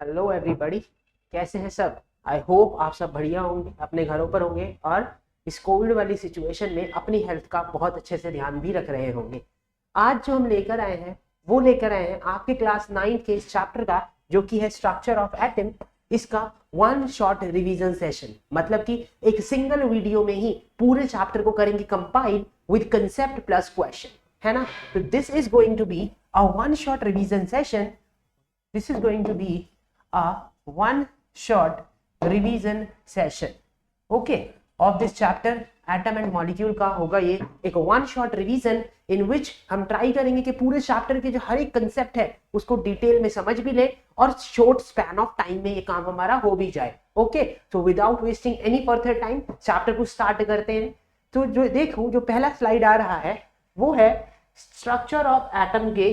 Hello everybody, कैसे हैं सब। आई होप आप सब बढ़िया होंगे, अपने घरों पर होंगे और इस कोविड वाली सिचुएशन में अपनी हेल्थ का बहुत अच्छे से ध्यान भी रख रहे होंगे। आज जो हम लेकर आए हैं वो लेकर आए हैं आपके क्लास 9 के इस चैप्टर का, जो कि है स्ट्रक्चर ऑफ एटम। इसका वन शॉट रिवीजन सेशन, मतलब कि एक सिंगल वीडियो में ही पूरे चैप्टर को करेंगे compile with concept plus question, है ना। तो this is going to be a one shot revision session. This is going to be a one shot revision session, okay, of this chapter atom and molecule का होगा ये एक one shot revision in which हम try करेंगे कि पूरे chapter के जो हर एक कंसेप्ट है उसको डिटेल में समझ भी ले और शॉर्ट स्पैन ऑफ टाइम में ये काम हमारा हो भी जाए। ओके, तो without wasting any further time chapter को स्टार्ट करते हैं। तो जो देखो, जो पहला स्लाइड आ रहा है वो है स्ट्रक्चर ऑफ एटम के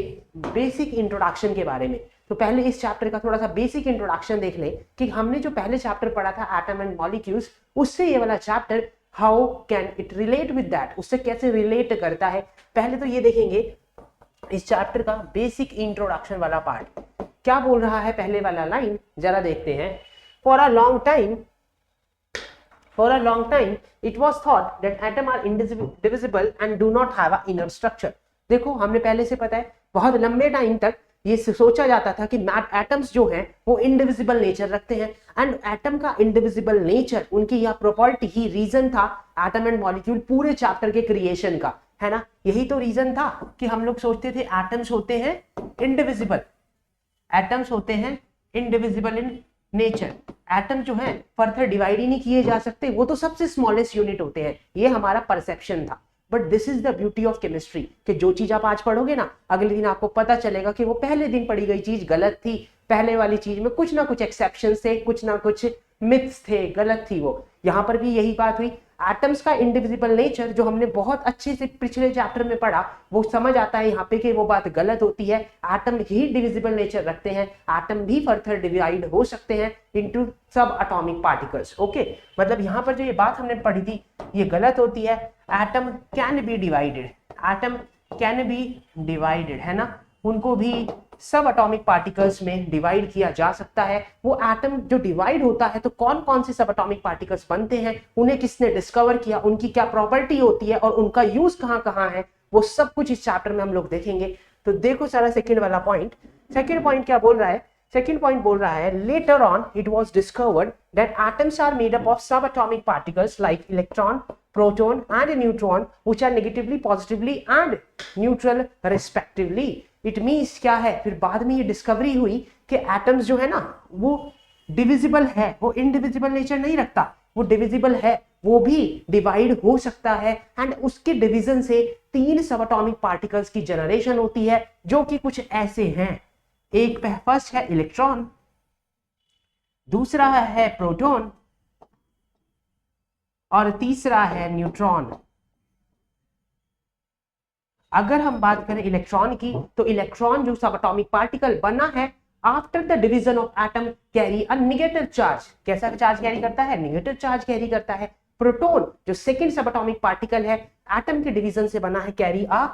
बेसिक इंट्रोडक्शन के बारे में। तो पहले इस चैप्टर का थोड़ा सा बेसिक इंट्रोडक्शन देख ले कि हमने जो पहले चैप्टर पढ़ा था एटम एंड मॉलिक्यूल्स, उससे ये वाला chapter how can it relate with that, उससे कैसे रिलेट करता है। पहले तो ये देखेंगे इस चैप्टर का बेसिक इंट्रोडक्शन वाला पार्ट क्या बोल रहा है। पहले वाला लाइन जरा देखते हैं। For a long time it was thought that atoms are indivisible and do not have an inner structure। देखो, हमने पहले से पता है बहुत लंबे टाइम तक ये सोचा जाता था कि एटम्स जो हैं वो इंडिविजिबल नेचर रखते हैं, एंड एटम का इंडिविजिबल नेचर, उनकी यह प्रॉपर्टी ही रीजन था एटम एंड मॉलिक्यूल पूरे चैप्टर के क्रिएशन का, है ना। यही तो रीजन था कि हम लोग सोचते थे एटम्स होते हैं इंडिविजिबल, एटम्स होते हैं इंडिविजिबल इन नेचर। एटम जो है फर्दर डिवाइड ही नहीं किए जा सकते, वो तो सबसे स्मॉलेस्ट यूनिट होते हैं, ये हमारा परसेप्शन था। But this is the beauty of chemistry कि जो चीज आप आज पढ़ोगे ना, अगले दिन आपको पता चलेगा कि वो पहले दिन पढ़ी गई चीज गलत थी। पहले वाली चीज में कुछ ना कुछ एक्सेप्शन थे, कुछ ना कुछ मिथ्स थे, गलत थी वो। यहां पर भी यही बात हुई। एटम्स का इंडिविजिबल नेचर जो हमने बहुत अच्छे से पिछले चैप्टर में पढ़ा, वो समझ आता है यहाँ पे कि वो बात गलत होती है। एटम ही डिविजिबल नेचर रखते हैं, एटम भी फर्दर डिवाइड हो सकते हैं इनटू सब एटॉमिक पार्टिकल्स। ओके, मतलब यहाँ पर जो ये बात हमने पढ़ी थी ये गलत होती है। Atom can be divided, atom can be divided, है ना, उनको भी सब एटॉमिक पार्टिकल्स में डिवाइड किया जा सकता है। वो एटम जो डिवाइड होता है तो कौन कौन से सब एटॉमिक पार्टिकल्स बनते हैं, उन्हें किसने डिस्कवर किया, उनकी क्या प्रॉपर्टी होती है और उनका यूज कहाँ कहाँ है, वो सब कुछ इस चैप्टर में हम लोग देखेंगे। तो देखो सारा सेकेंड वाला पॉइंट। सेकेंड पॉइंट क्या बोल रहा है? सेकेंड पॉइंट बोल रहा है later on it was discovered that atoms are made up of subatomic particles like electron, proton and neutron which are negatively, positively and neutral respectively. It means क्या है, फिर बाद में ये डिस्कवरी हुई कि एटम्स जो है ना वो डिविजिबल है, वो इंडिविजिबल नेचर नहीं रखता, वो डिविजिबल है, वो भी डिवाइड हो सकता है। एंड उसके डिवीजन से 3 सब एटॉमिक पार्टिकल्स की जनरेशन होती है, जो कि कुछ ऐसे हैं। एक फर्स्ट है इलेक्ट्रॉन, दूसरा है प्रोटॉन और तीसरा है न्यूट्रॉन। अगर हम बात करें इलेक्ट्रॉन की, तो इलेक्ट्रॉन जो सब एटॉमिक पार्टिकल बना है after the division of atom carry a negative charge. कैसा चार्ज कैरी करता है? नेगेटिव चार्ज कैरी करता है। प्रोटॉन जो सेकंड सब एटॉमिक पार्टिकल है, एटम के डिवीजन से बना है, carry a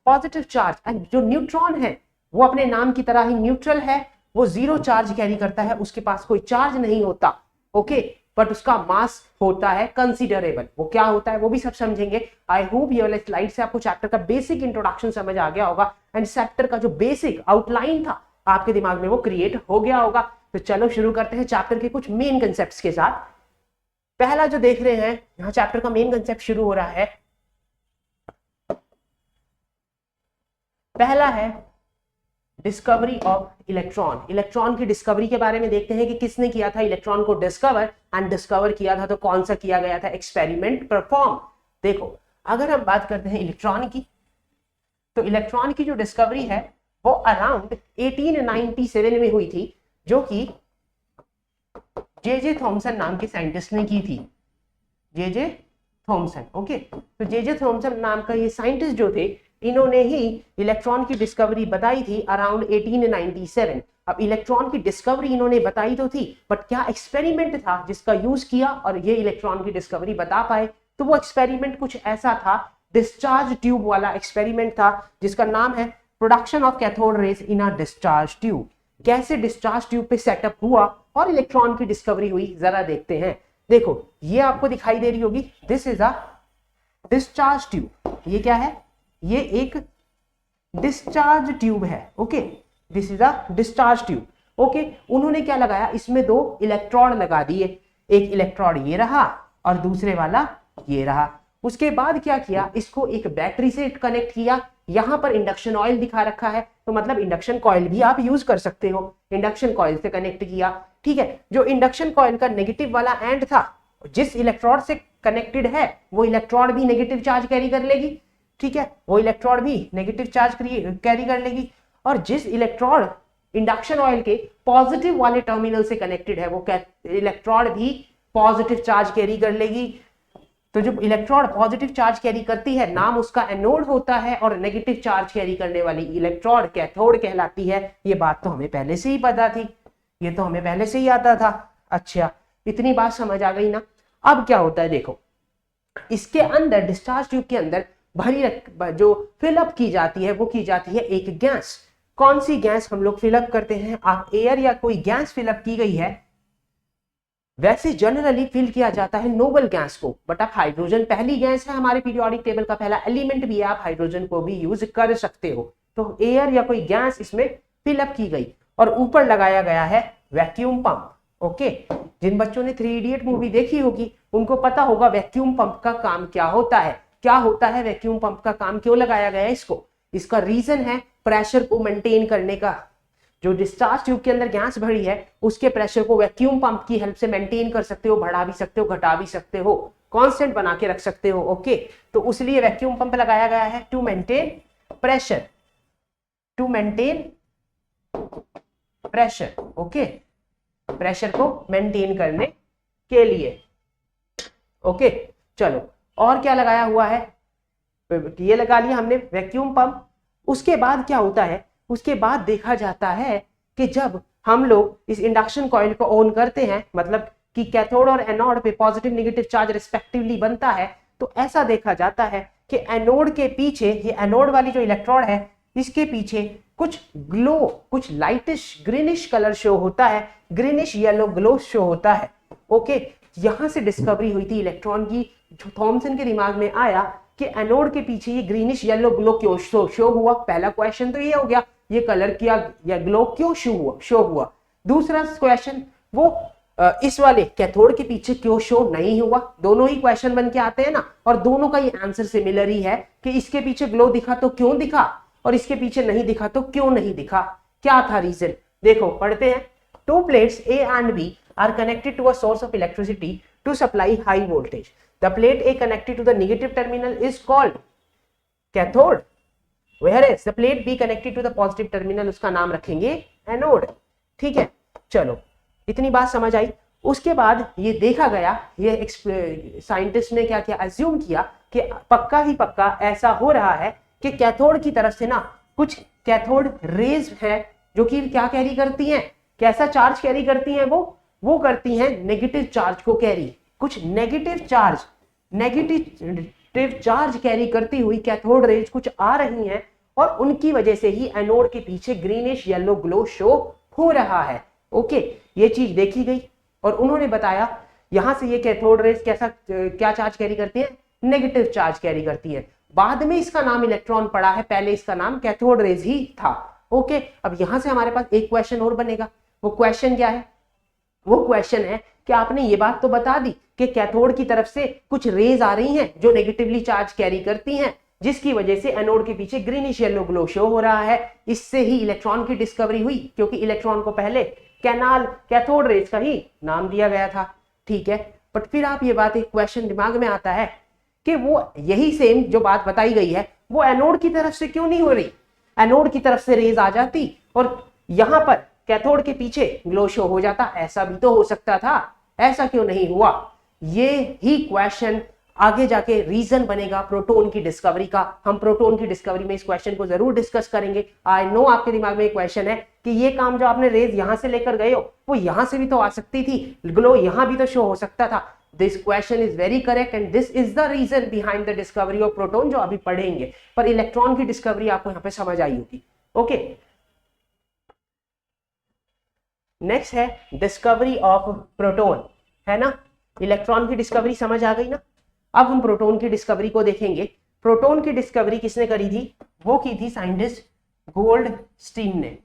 positive charge. And जो न्यूट्रॉन है वो अपने नाम की तरह ही न्यूट्रल है, वो जीरो चार्ज कैरी करता है, उसके पास कोई चार्ज नहीं होता। ओके, बट उसका मास होता है कंसिडरेबल। वो क्या होता है वो भी सब समझेंगे। आई होप ये वाले स्लाइड से आपको चैप्टर का बेसिक इंट्रोडक्शन समझ आ गया होगा, एंड चैप्टर का जो बेसिक आउटलाइन था आपके दिमाग में वो क्रिएट हो गया होगा। तो चलो शुरू करते हैं चैप्टर के कुछ मेन कंसेप्ट्स के साथ। पहला जो देख रहे हैं यहाँ, चैप्टर का मेन कंसेप्ट शुरू हो रहा है। पहला है डिस्कवरी ऑफ इलेक्ट्रॉन। इलेक्ट्रॉन की डिस्कवरी के बारे में देखते हैं कि किसने किया था इलेक्ट्रॉन को डिस्कवर, एंड डिस्कवर किया था तो कौन सा किया गया था, एक्सपेरिमेंट परफॉर्म। देखो, अगर हम बात करते हैं इलेक्ट्रॉन की, तो इलेक्ट्रॉन की जो डिस्कवरी है वो अराउंड 1897 में हुई थी, जो कि जे थॉमसन नाम के साइंटिस्ट ने की थी। J Thomson. ओके, तो जे थॉमसन नाम का ये साइंटिस्ट जो थे, इन्होंने ही इलेक्ट्रॉन की डिस्कवरी बताई थी अराउंड 1897। अब इलेक्ट्रॉन की डिस्कवरी इन्होंने बताई तो थी, बट क्या एक्सपेरिमेंट था जिसका यूज किया और ये इलेक्ट्रॉन की डिस्कवरी बता पाए? तो वो एक्सपेरिमेंट कुछ ऐसा था, डिस्चार्ज ट्यूब वाला एक्सपेरिमेंट था, जिसका नाम है production of cathode rays in a discharge tube. कैसे डिस्चार्ज ट्यूब पे सेटअप हुआ और इलेक्ट्रॉन की डिस्कवरी हुई, जरा देखते हैं। देखो ये आपको दिखाई दे रही होगी, this is a discharge tube. ये क्या है? ये एक डिस्चार्ज ट्यूब है। Okay, this is a discharge tube. Okay, उन्होंने क्या लगाया, इसमें दो इलेक्ट्रोड लगा दिए, एक इलेक्ट्रोड ये रहा और दूसरे वाला ये रहा। उसके बाद क्या किया, इसको एक बैटरी से कनेक्ट किया। यहां पर इंडक्शन ऑयल दिखा रखा है, तो मतलब इंडक्शन कॉइल भी आप यूज कर सकते हो। इंडक्शन कॉइल से कनेक्ट किया, ठीक है। जो इंडक्शन कॉइल का नेगेटिव वाला एंड था, जिस इलेक्ट्रोड से कनेक्टेड है वो इलेक्ट्रोड भी नेगेटिव चार्ज कैरी कर लेगी, ठीक है, वो इलेक्ट्रोड भी नेगेटिव चार्ज कैरी कर लेगी। और जिस इलेक्ट्रोड इंडक्शन ऑयल के पॉजिटिव वाले टर्मिनल से कनेक्टेड है वो इलेक्ट्रोड भी पॉजिटिव चार्ज कैरी कर लेगी। तो जो इलेक्ट्रोड पॉजिटिव चार्ज कैरी करती है, नाम उसका एनोड होता है, और नेगेटिव चार्ज कैरी करने वाली इलेक्ट्रोड कैथोड कहलाती है। ये बात तो हमें पहले से ही पता थी, ये तो हमें पहले से ही आता था। अच्छा, इतनी बात समझ आ गई ना। अब क्या होता है, देखो इसके अंदर डिस्चार्ज ट्यूब के अंदर जो फिलअप की जाती है वो की जाती है एक गैस। कौन सी गैस हम लोग फिलअप करते हैं? आप एयर या कोई गैस फिलअप की गई है, वैसे जनरली फिल किया जाता है नोबल गैस को, बट आप हाइड्रोजन पहली गैस है, हमारे पीरियोडिक टेबल का पहला एलिमेंट भी है, आप हाइड्रोजन को भी यूज कर सकते हो। तो एयर या कोई गैस इसमें फिलअप की गई और ऊपर लगाया गया है वैक्यूम पंप। ओके, जिन बच्चों ने 3 इडियट मूवी देखी होगी उनको पता होगा वैक्यूम पंप का काम क्या होता है। क्या होता है वैक्यूम पंप का काम, क्यों लगाया गया है इसको? इसका रीजन है प्रेशर को मेंटेन करने का। जो डिस्चार्ज ट्यूब के अंदर गैस भरी है उसके प्रेशर को वैक्यूम पंप की हेल्प से मेंटेन कर सकते हो, बढ़ा भी सकते हो, घटा भी सकते हो, कांस्टेंट बना के रख सकते हो। ओके, तो इसलिए वैक्यूम पंप लगाया गया है to maintain pressure, to maintain pressure. Okay, pressure को मेंटेन करने के लिए। ओके, चलो और क्या लगाया हुआ है, ये लगा लिया हमने वैक्यूम पंप। उसके बाद क्या होता है, उसके बाद देखा जाता है कि जब हम लोग इस इंडक्शन कॉइल को ऑन करते हैं, मतलब कि कैथोड और एनोड पे पॉजिटिव नेगेटिव चार्ज रिस्पेक्टिवली बनता है, तो ऐसा देखा जाता है कि एनोड के पीछे, ये एनोड वाली जो इलेक्ट्रोड है इसके पीछे कुछ ग्लो, कुछ लाइटिश ग्रीनिश कलर शो होता है, ग्रीनिश येलो ग्लो शो होता है। ओके, यहां से डिस्कवरी हुई थी इलेक्ट्रॉन की। जो थॉमसन के दिमाग में आया कि एनोड के पीछे ये ग्रीनिश येलो ग्लो क्यों शो हुआ। पहला क्वेश्चन तो ये हो गया, ये कलर किया या ग्लो क्यों शो हुआ। दूसरा क्वेश्चन, वो इस वाले कैथोड के पीछे क्यों शो नहीं हुआ। दोनों ही क्वेश्चन बन के आते हैं ना, और दोनों का ये आंसर सिमिलर ही है कि इसके पीछे ग्लो दिखा तो क्यों दिखा, और इसके पीछे नहीं दिखा तो क्यों नहीं दिखा। क्या था रीजन, देखो पढ़ते हैं। Two plates A and B are connected to a source of electricity to supply high voltage. The plate A connected to the negative terminal is called cathode, whereas the plate B connected to the positive terminal, उसका नाम रखेंगे anode. ठीक है, चलो इतनी बात समझ आई। उसके बाद ये देखा गया, ये साइंटिस्ट ने क्या किया, अज्यूम किया कि पक्का ही पक्का ऐसा हो रहा है कि कैथोड की तरफ से ना कुछ कैथोड रेज है जो कि क्या कैरी करती हैं, कैसा चार्ज कैरी करती हैं, वो करती हैं नेगेटिव चार्ज को कैरी। कुछ नेगेटिव चार्ज कैरी करती हुई कैथोड रेज कुछ आ रही हैं, और उनकी वजह से ही एनोड के पीछे ग्रीनिश येलो ग्लो शो हो रहा है। ओके, ये चीज देखी गई और उन्होंने बताया यहां से ये कैथोड रेज क्या चार्ज कैरी करती है, नेगेटिव चार्ज कैरी करती है। बाद में इसका नाम इलेक्ट्रॉन पड़ा है, पहले इसका नाम कैथोड रेज ही था। ओके, अब यहां से हमारे पास एक क्वेश्चन और बनेगा। वो क्वेश्चन क्या है, वो क्वेश्चन है कि आपने ये बात तो बता दी कि कैथोड की तरफ से कुछ रेज आ रही हैं जो नेगेटिवली चार्ज कैरी करती हैं, जिसकी वजह से एनोड के पीछे ग्रीनिश येलो ग्लो शो हो रहा है। इससे ही इलेक्ट्रॉन की डिस्कवरी हुई, क्योंकि इलेक्ट्रॉन को पहले कैथोड रेज का ही नाम दिया गया था। ठीक है, बट फिर आप ये बात, एक क्वेश्चन दिमाग में आता है कि वो यही सेम जो बात बताई गई है वो एनोड की तरफ से क्यों नहीं हो रही। एनोड की तरफ से रेज आ जाती और यहां पर कैथोड के पीछे ग्लो शो हो जाता, ऐसा भी तो हो सकता था, ऐसा क्यों नहीं हुआ। ये ही क्वेश्चन आगे जाके रीजन बनेगा प्रोटॉन की डिस्कवरी का। हम प्रोटॉन की डिस्कवरी में इस क्वेश्चन को जरूर डिस्कस करेंगे। आई नो आपके दिमाग में एक क्वेश्चन है कि ये काम जो आपने रेज यहां से लेकर गए हो वो यहां से भी तो आ सकती थी, ग्लो यहां भी तो शो हो सकता था। This question is very correct and this is the reason behind the discovery of proton, जो अभी पढ़ेंगे। पर इलेक्ट्रॉन की डिस्कवरी आपको यहाँ पे समझ आई होगी। ओके, नेक्स्ट है डिस्कवरी ऑफ प्रोटॉन, है ना। इलेक्ट्रॉन की डिस्कवरी समझ आ गई ना। अब हम प्रोटॉन की डिस्कवरी को देखेंगे। प्रोटॉन की डिस्कवरी किसने करी थी? वो की थी साइंटिस्ट गोल्डस्टीन ने।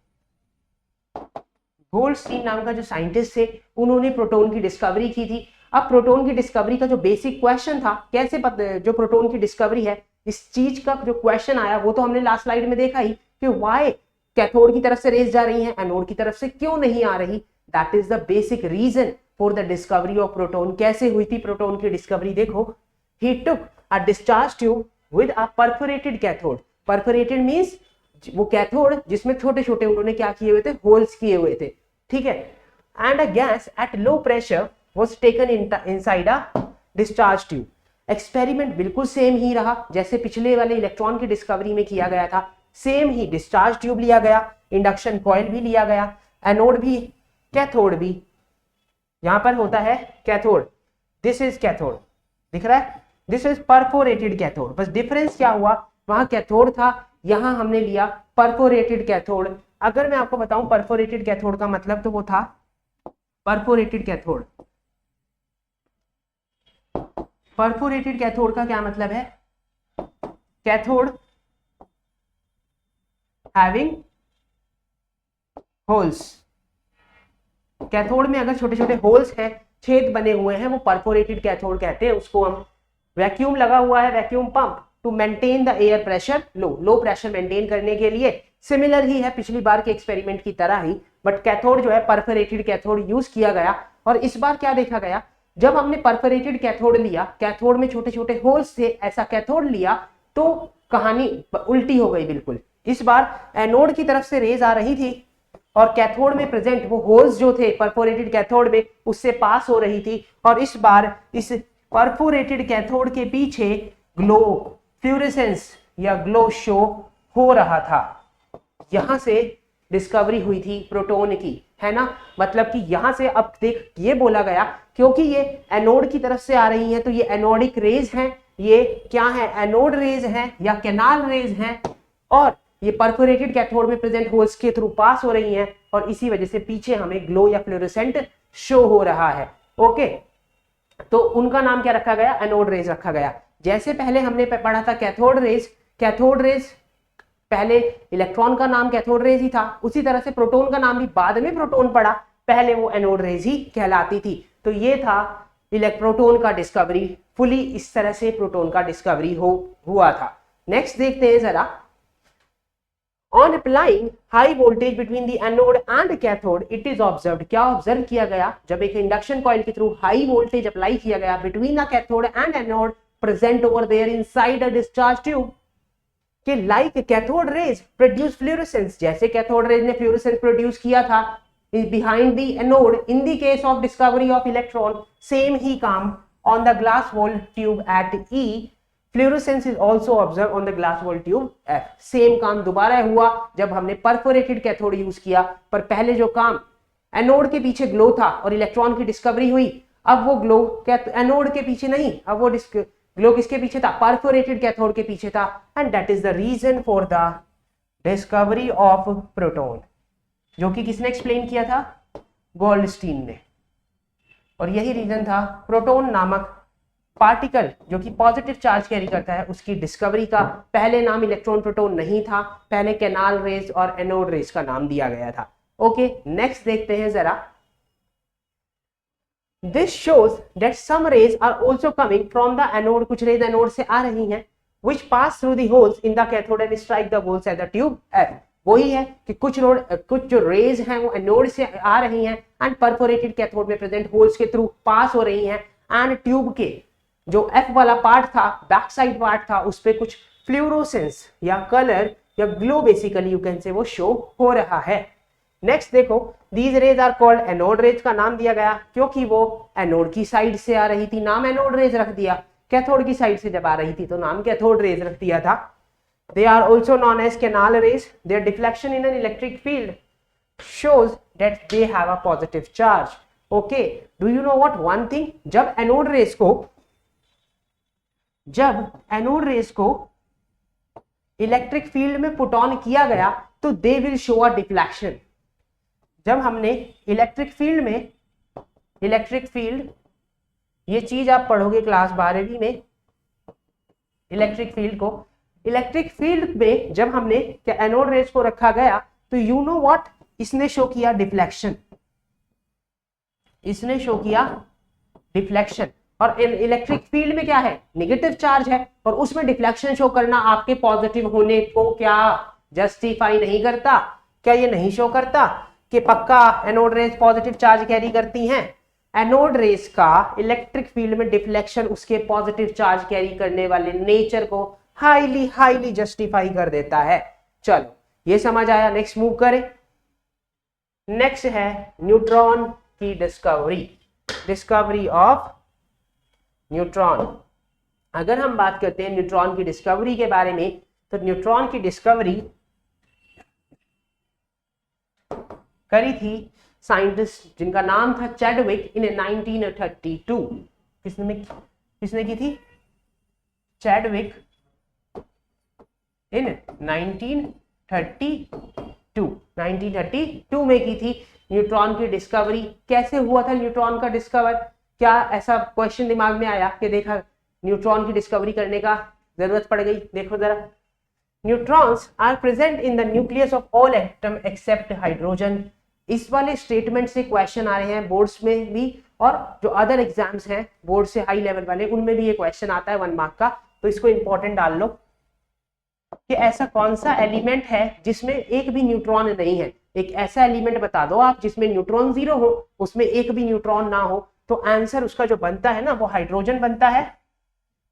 गोल्डस्टीन नाम का जो साइंटिस्ट थे, उन्होंने प्रोटॉन की डिस्कवरी की थी। अब प्रोटॉन की डिस्कवरी का जो बेसिक क्वेश्चन था, कैसे जो प्रोटॉन की डिस्कवरी है, इस चीज का जो क्वेश्चन आया वो तो हमने लास्ट स्लाइड में देखा ही कि व्हाई कैथोड की तरफ से रेज जा रही है, एनोड की तरफ से क्यों नहीं आ रही। That is the basic reason for the discovery of proton. कैसे हुई थी प्रोटॉन की डिस्कवरी? देखो, he took a discharge tube with a perforated cathode. Perforated means वो कैथोड जिसमें छोटे छोटे उन्होंने क्या किए हुए थे? होल्स किए हुए थे, ठीक है। And a gas at low pressure was taken inside a discharge tube. Experiment बिल्कुल सेम ही रहा जैसे पिछले वाले इलेक्ट्रॉन की डिस्कवरी में किया गया था। सेम ही डिस्चार्ज ट्यूब लिया गया, इंडक्शन कॉइल भी लिया गया, एनोड भी, कैथोड भी। यहां पर होता है कैथोड, दिस इज कैथोड, दिख रहा है, दिस इज परफोरेटेड कैथोड। बस डिफरेंस क्या हुआ, वहां कैथोड था, यहां हमने लिया परफोरेटेड कैथोड। अगर मैं आपको बताऊं परफोरेटेड कैथोड का मतलब, तो वो था परफोरेटेड कैथोड। परफोरेटेड कैथोड का क्या मतलब है? Cathode having holes. कैथोड में अगर छोटे छोटे होल्स हैं, छेद बने हुए हैं, वो परफोरेटेड कैथोड कहते हैं उसको हम। वैक्यूम लगा हुआ है, vacuum pump to maintain the air pressure low pressure maintain करने के लिए। सिमिलर ही है पिछली बार के एक्सपेरिमेंट की तरह ही, बट कैथोड जो है परफोरेटेड कैथोड यूज किया गया। और इस बार क्या देखा गया, जब हमने परफोरेटेड कैथोड लिया, कैथोड में छोटे छोटे होल्स थे, ऐसा कैथोड लिया, तो कहानी उल्टी हो गई बिल्कुल। इस बार एनोड की तरफ से रेज आ रही थी और कैथोड में प्रेजेंट वो होल्स जो थे परफोरेटेड कैथोड में, उससे पास हो रही थी। और इस बार इस परफोरेटेड कैथोड के पीछे ग्लो फ्लोरेसेंस या ग्लो शो हो रहा था। यहां से डिस्कवरी हुई थी प्रोटॉन की, है ना। मतलब कि यहां से अब देख ये बोला गया, क्योंकि ये एनोड की तरफ से आ रही है, तो ये एनोडिक रेज हैं, ये क्या है? एनोड रेज हैं या कैनाल रेज हैं, और ये परफोरेटेड कैथोड में प्रेजेंट होल्स के थ्रू पास हो रही हैं, और इसी वजह से पीछे हमें ग्लो या फ्लोरेसेंट शो हो रहा है। ओके, तो उनका नाम क्या रखा गया? एनोड रेज रखा गया। जैसे पहले हमने पढ़ा था कैथोड रेज, कैथोड रेज पहले इलेक्ट्रॉन का नाम कैथोड रेज ही था, उसी तरह से प्रोटॉन का नाम भी बाद में प्रोटॉन पड़ा, पहले वो एनोड रेज ही कहलाती थी। तो ये था प्रोटॉन का डिस्कवरी, फुली इस तरह से प्रोटॉन का डिस्कवरी हुआ था। नेक्स्ट देखते हैं जरा। On applying high voltage between the anode and cathode, it is observed, क्या ऑब्जर्व किया गया? जब एक इंडक्शन कॉइल के थ्रू हाई वोल्टेज अप्लाई किया गया between a cathode and anode present over there inside a discharge tube, कि like cathode rays produce fluorescence, जैसे cathode rays ने fluorescence produce किया था behind the anode in the case of discovery of electron, same ही काम on the glass wall tube at E, fluorescence is also observe on the glass wall tube F. Same काम दोबारा हुआ जब हमने perforated cathode use किया, पर पहले जो काम एनोड के पीछे ग्लो था और इलेक्ट्रॉन की डिस्कवरी हुई, अब वो ग्लो एनोड के पीछे नहीं, अब वो ग्लो किसके पीछे था? परफोरेटेड कैथोड के पीछे था। And that is the reason for the discovery of proton, जो कि किसने एक्सप्लेन किया था? गोल्डस्टीन ने। और यही रीजन था प्रोटॉन नामक पार्टिकल जो कि पॉजिटिव चार्ज कैरी करता है, उसकी डिस्कवरी का। पहले नाम इलेक्ट्रॉन प्रोटॉन नहीं था, पहले कैनाल रेज और एनोड रेज का नाम दिया गया था। ओके, नेक्स्ट देखते हैं जरा। This shows that some rays are also coming from the anode, कुछ रेज एनोड से आ रही हैं, which pass through the holes in the cathode and strike the holes at the tube F. वही है कि कुछ जो रेज हैं वो एनोड से आ रही हैं एंड परफोरेटेड कैथोड में प्रेजेंट होल्स के थ्रू पास हो रही हैं, एंड ट्यूब के जो एफ वाला पार्ट था, बैक साइड पार्ट था, उस पे कुछ फ्लोरोसेंस या कलर या glow basically you can say वो शो हो रहा है। नेक्स्ट देखो, these rays are called anode rays, का नाम दिया गया क्योंकि वो एनोड की साइड से आ रही थी, नाम एनोड रेज रख दिया। कैथोड की साइड से जब आ रही थी तो नाम कैथोड रेज रख दिया था। They are also known as canal rays, their deflection in an electric field shows that they have a positive charge. Okay, do you know what one thing? जब एनोड रेज को electric field में put on किया गया तो they will show a deflection. जब हमने electric field में, electric field, ये चीज आप पढ़ोगे क्लास 12वीं में, इलेक्ट्रिक फील्ड को, इलेक्ट्रिक फील्ड में जब हमने एनोड रेज को रखा गया तो यू नो व्हाट, इसने शो किया डिफ्लेक्शन, इसने शो किया डिफ्लेक्शन। और इलेक्ट्रिक फील्ड में क्या है, नेगेटिव चार्ज है, और उसमें डिफ्लेक्शन शो करना आपके पॉजिटिव होने को क्या जस्टिफाई नहीं करता? क्या ये नहीं शो करता कि पक्का anode rays positive charge carry करती हैं? एनोड रेज का इलेक्ट्रिक फील्ड में डिफ्लेक्शन उसके पॉजिटिव चार्ज कैरी करने वाले नेचर को हाईली हाईली जस्टिफाई कर देता है। चलो ये समझ आया, नेक्स्ट मूव करें। नेक्स्ट है न्यूट्रॉन की डिस्कवरी, डिस्कवरी ऑफ न्यूट्रॉन। अगर हम बात करते हैं न्यूट्रॉन की डिस्कवरी के बारे में, तो न्यूट्रॉन की डिस्कवरी करी थी साइंटिस्ट जिनका नाम था चैडविक इन 1932। किसने की थी? चैडविक इन 1932 में की थी न्यूट्रॉन की डिस्कवरी। कैसे हुआ था न्यूट्रॉन का डिस्कवर? क्या ऐसा क्वेश्चन दिमाग में आया कि देखा न्यूट्रॉन की डिस्कवरी करने का जरूरत पड़ गई? देखो जरा, neutrons are present in the nucleus of all atom except hydrogen. इस वाले स्टेटमेंट से क्वेश्चन आ रहे हैं बोर्ड्स में भी, और जो अदर एग्जाम्स हैं बोर्ड से हाई लेवल वाले, उनमें भी ये क्वेश्चन आता है 1 मार्क का, तो इसको इंपॉर्टेंट डाल लो कि ऐसा कौन सा एलिमेंट है जिसमें एक भी न्यूट्रॉन नहीं है। एक ऐसा एलिमेंट बता दो आप जिसमें न्यूट्रॉन 0 हो, उसमें एक भी न्यूट्रॉन ना हो, तो आंसर उसका जो बनता है ना वो हाइड्रोजन बनता है।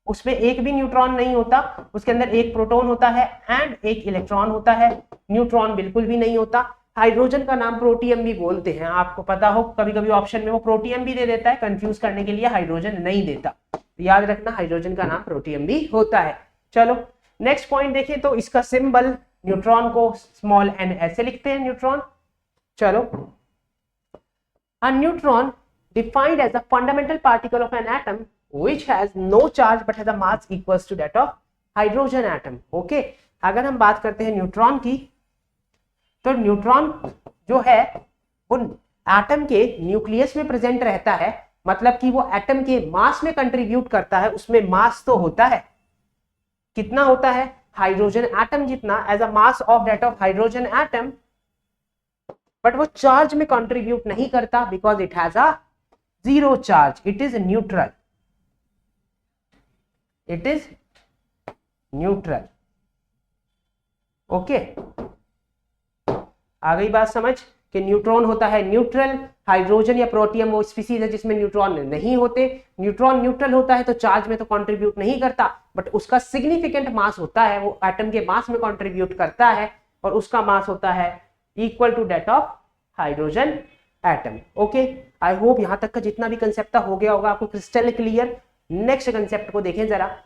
उसमें एक भी न्यूट्रॉन नहीं होता, उसके अंदर एक प्रोटॉन होता है एंड एक इलेक्ट्रॉन होता है, न्यूट्रॉन बिल्कुल भी नहीं होता। हाइड्रोजन का नाम प्रोटियम भी बोलते हैं, आपको पता हो, कभी कभी ऑप्शन में वो प्रोटियम भी दे देता है, कंफ्यूज करने के लिए हाइड्रोजन नहीं देता। याद रखना हाइड्रोजन का नाम प्रोटियम भी होता है। चलो नेक्स्ट पॉइंट देखें, तो इसका सिंबल न्यूट्रॉन को स्मॉल n ऐसे लिखते हैं न्यूट्रॉन। चलो, a neutron defined as a fundamental particle of an atom which has no charge but has a mass equals to that of hydrogen atom। Okay, अगर हम बात करते हैं न्यूट्रॉन की, तो न्यूट्रॉन जो है वो एटम के न्यूक्लियस में प्रेजेंट रहता है, मतलब कि वो एटम के मास में कंट्रीब्यूट करता है। उसमें मास तो होता है, कितना होता है? हाइड्रोजन एटम जितना, as a mass of that of hydrogen atom, but वो चार्ज में कंट्रीब्यूट नहीं करता because it has a zero charge, it is neutral, it is neutral. Okay, आ गई बात समझ कि न्यूट्रॉन होता है न्यूट्रल। हाइड्रोजन या प्रोटियम वो स्पीसीज है जिसमें न्यूट्रॉन नहीं होते। न्यूट्रॉन न्यूट्रल होता है तो चार्ज में तो कंट्रीब्यूट नहीं करता, बट उसका सिग्निफिकेंट मास होता है, वो एटम के मास में कंट्रीब्यूट करता है, और उसका मास होता है equal to that of hydrogen atom. Okay, I hope यहां तक का जितना भी कंसेप्ट हो गया होगा आपको क्रिस्टल क्लियर। नेक्स्ट कंसेप्ट को देखें जरा।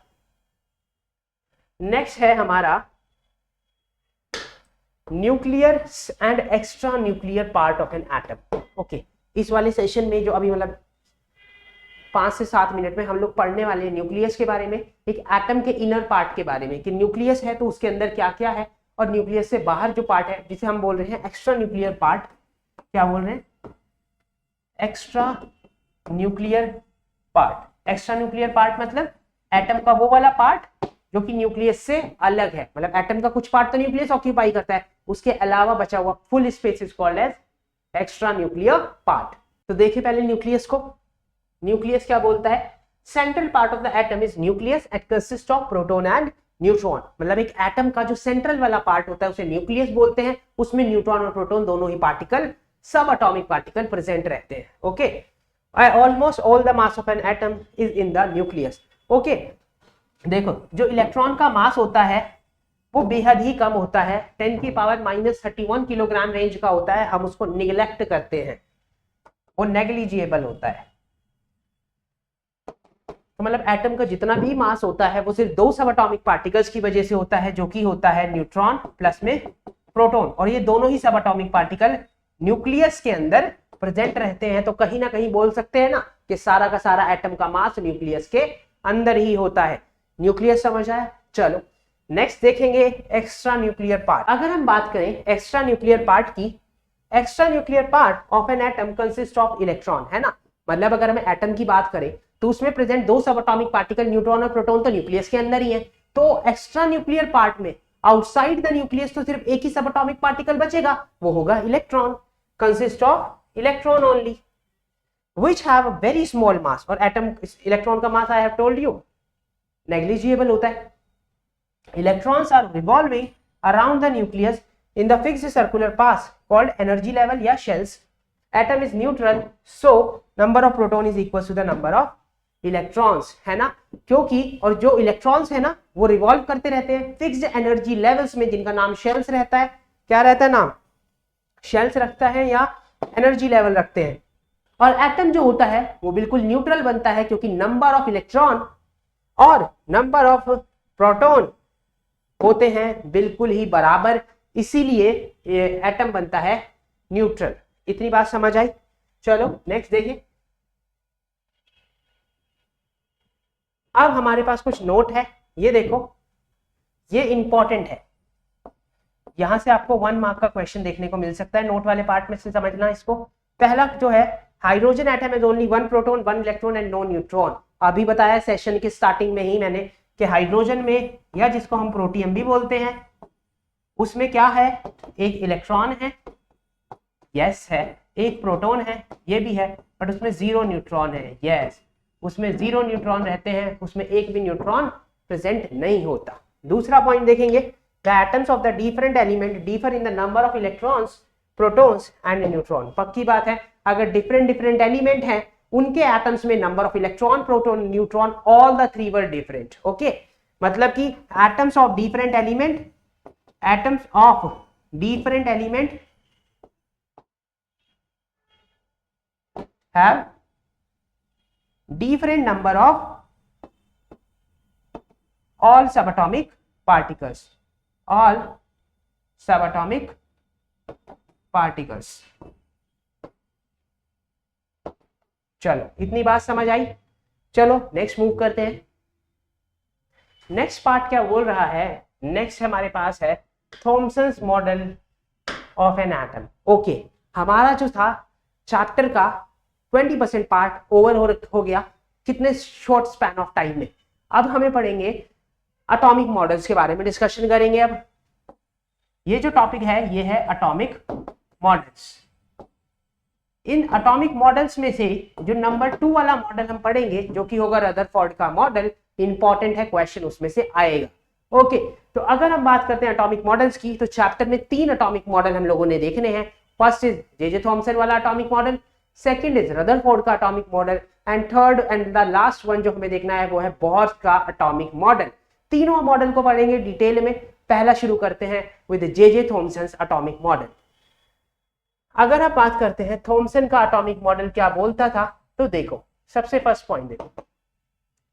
नेक्स्ट है हमारा nuclear and extra nuclear part of an atom. Okay, इस वाले सेशन में जो अभी मतलब 5 से 7 मिनट में हम लोग पढ़ने वाले हैं न्यूक्लियस के बारे में, एक एटम के इनर पार्ट के बारे में, कि न्यूक्लियस है तो उसके अंदर क्या क्या है, और न्यूक्लियस से बाहर जो पार्ट है जिसे हम बोल रहे हैं एक्स्ट्रा न्यूक्लियर पार्ट। क्या बोल रहे हैं? Extra nuclear part. Extra nuclear part मतलब एटम का वो वाला पार्ट जो कि न्यूक्लियस से अलग है, मतलब एटम का कुछ पार्ट तो न्यूक्लियस ऑक्यूपाई करता है, उसके अलावा बचा हुआ full space is called as extra nuclear part. तो देखिए पहले न्यूक्लियस को। न्यूक्लियस क्या बोलता है? Central part of the atom is nucleus and consist of proton and neutron. मतलब एक एटम का जो सेंट्रल वाला पार्ट होता है उसे न्यूक्लियस बोलते हैं, उसमें न्यूट्रॉन और प्रोटॉन दोनों ही पार्टिकल, सब एटॉमिक पार्टिकल प्रेजेंट रहते हैं। Okay, almost all the mass of an atom is in the nucleus. Okay, देखो जो इलेक्ट्रॉन का मास होता है वो बेहद ही कम होता है, 10⁻³ किलोग्राम रेंज का होता है। हम उसको निगलेक्ट करते हैं, वो नेग्लिजिबल होता है। तो मतलब एटम का जितना भी मास होता है वो सिर्फ 2 सब एटॉमिक पार्टिकल्स की वजह से होता है, जो कि होता है न्यूट्रॉन प्लस में प्रोटॉन, और ये दोनों ही सब एटॉमिक पार्टिकल न्यूक्लियस के अंदर प्रेजेंट रहते हैं। तो कहीं ना कहीं बोल सकते हैं ना कि सारा का सारा एटम का मास न्यूक्लियस के अंदर ही होता है। न्यूक्लियस समझ आया? चलो नेक्स्ट देखेंगे एक्स्ट्रा न्यूक्लियर पार्ट। अगर हम बात करें एक्स्ट्रा न्यूक्लियर पार्ट की, extra nuclear part of an atom consist of electron, है ना। मतलब अगर हमें एटम की बात करें तो उसमें प्रेजेंट दो सब एटॉमिक पार्टिकल न्यूट्रॉन और प्रोटॉन तो न्यूक्लियस के अंदर ही है, तो एक्स्ट्रा न्यूक्लियर पार्ट में आउटसाइड द न्यूक्लियस तो सिर्फ एक ही सब एटॉमिक पार्टिकल बचेगा, वो होगा electron, consist of electron only, which have a very small mass। और एटम इलेक्ट्रॉन का mass I have told you negligible होता है। Electrons are revolving around the nucleus in the fixed circular path called energy level या shells. Atom is neutral, so number of proton is equal to the number of electrons, है ना। क्योंकि और जो electrons है ना वो रिवॉल्व करते रहते हैं फिक्स्ड एनर्जी लेवल्स में, जिनका नाम शेल्स रहता है। क्या रहता है नाम? शेल्स रखता है या एनर्जी लेवल रखते हैं। और एटम जो होता है वो बिल्कुल न्यूट्रल बनता है क्योंकि नंबर ऑफ इलेक्ट्रॉन और नंबर ऑफ प्रोटॉन होते हैं बिल्कुल ही बराबर, इसीलिए ये एटम बनता है न्यूट्रल। इतनी बात समझ आई? चलो नेक्स्ट देखिए। अब हमारे पास कुछ नोट है, ये देखो, ये इंपॉर्टेंट है, यहां से आपको 1 मार्क का क्वेश्चन देखने को मिल सकता है नोट वाले पार्ट में से, समझना इसको। पहला जो है, hydrogen atom is only 1 proton 1 electron and no neutron. अभी बताया सेशन के स्टार्टिंग में ही मैंने कि हाइड्रोजन में, या जिसको हम प्रोटियम भी बोलते हैं, उसमें क्या है? एक इलेक्ट्रॉन है, यस है, एक प्रोटॉन है, ये भी है, बट उसमें 0 न्यूट्रॉन है, यस, उसमें 0 न्यूट्रॉन रहते हैं, उसमें एक भी न्यूट्रॉन प्रेजेंट नहीं होता। दूसरा पॉइंट देखेंगे, the atoms of the different element differ in the number of electrons, protons and neutron. पक्की बात है, अगर डिफरेंट एलिमेंट हैं उनके एटम्स में number of electron, proton, neutron, all the 3 were different. Okay, मतलब कि atoms of different element, atoms of different element have different number of all subatomic particles, all subatomic particles। चलो इतनी बात समझ आई। चलो नेक्स्ट मूव करते हैं। नेक्स्ट पार्ट क्या बोल रहा है? नेक्स्ट हमारे पास है Thomson's model of an atom. Okay, हमारा जो था चैप्टर का 20% पार्ट ओवर हो गया, कितने शॉर्ट स्पैन ऑफ टाइम में। अब हमें पढ़ेंगे एटॉमिक मॉडल्स के बारे में डिस्कशन करेंगे। अब ये जो टॉपिक है ये है atomic models. In atomic models में से जो नंबर 2 वाला मॉडल हम पढ़ेंगे, जो कि होगा रदरफोर्ड का मॉडल, इंपॉर्टेंट है, क्वेश्चन उसमें से आएगा। ओके, तो अगर हम बात करते हैं एटॉमिक मॉडल्स की, तो चैप्टर में 3 एटॉमिक मॉडल हम लोगों ने देखने हैं। फर्स्ट इज जे थॉमसन वाला atomic model, second is Rutherford का atomic model, and third and the last one जो हमें देखना है वो है बोहर्स का एटॉमिक मॉडल। तीनों मॉडल को पढ़ेंगे डिटेल में। पहला शुरू करते हैं with J Thomson's atomic model. अगर आप बात करते हैं थॉमसन का एटॉमिक मॉडल क्या बोलता था, तो देखो सबसे फर्स्ट पॉइंट देखो,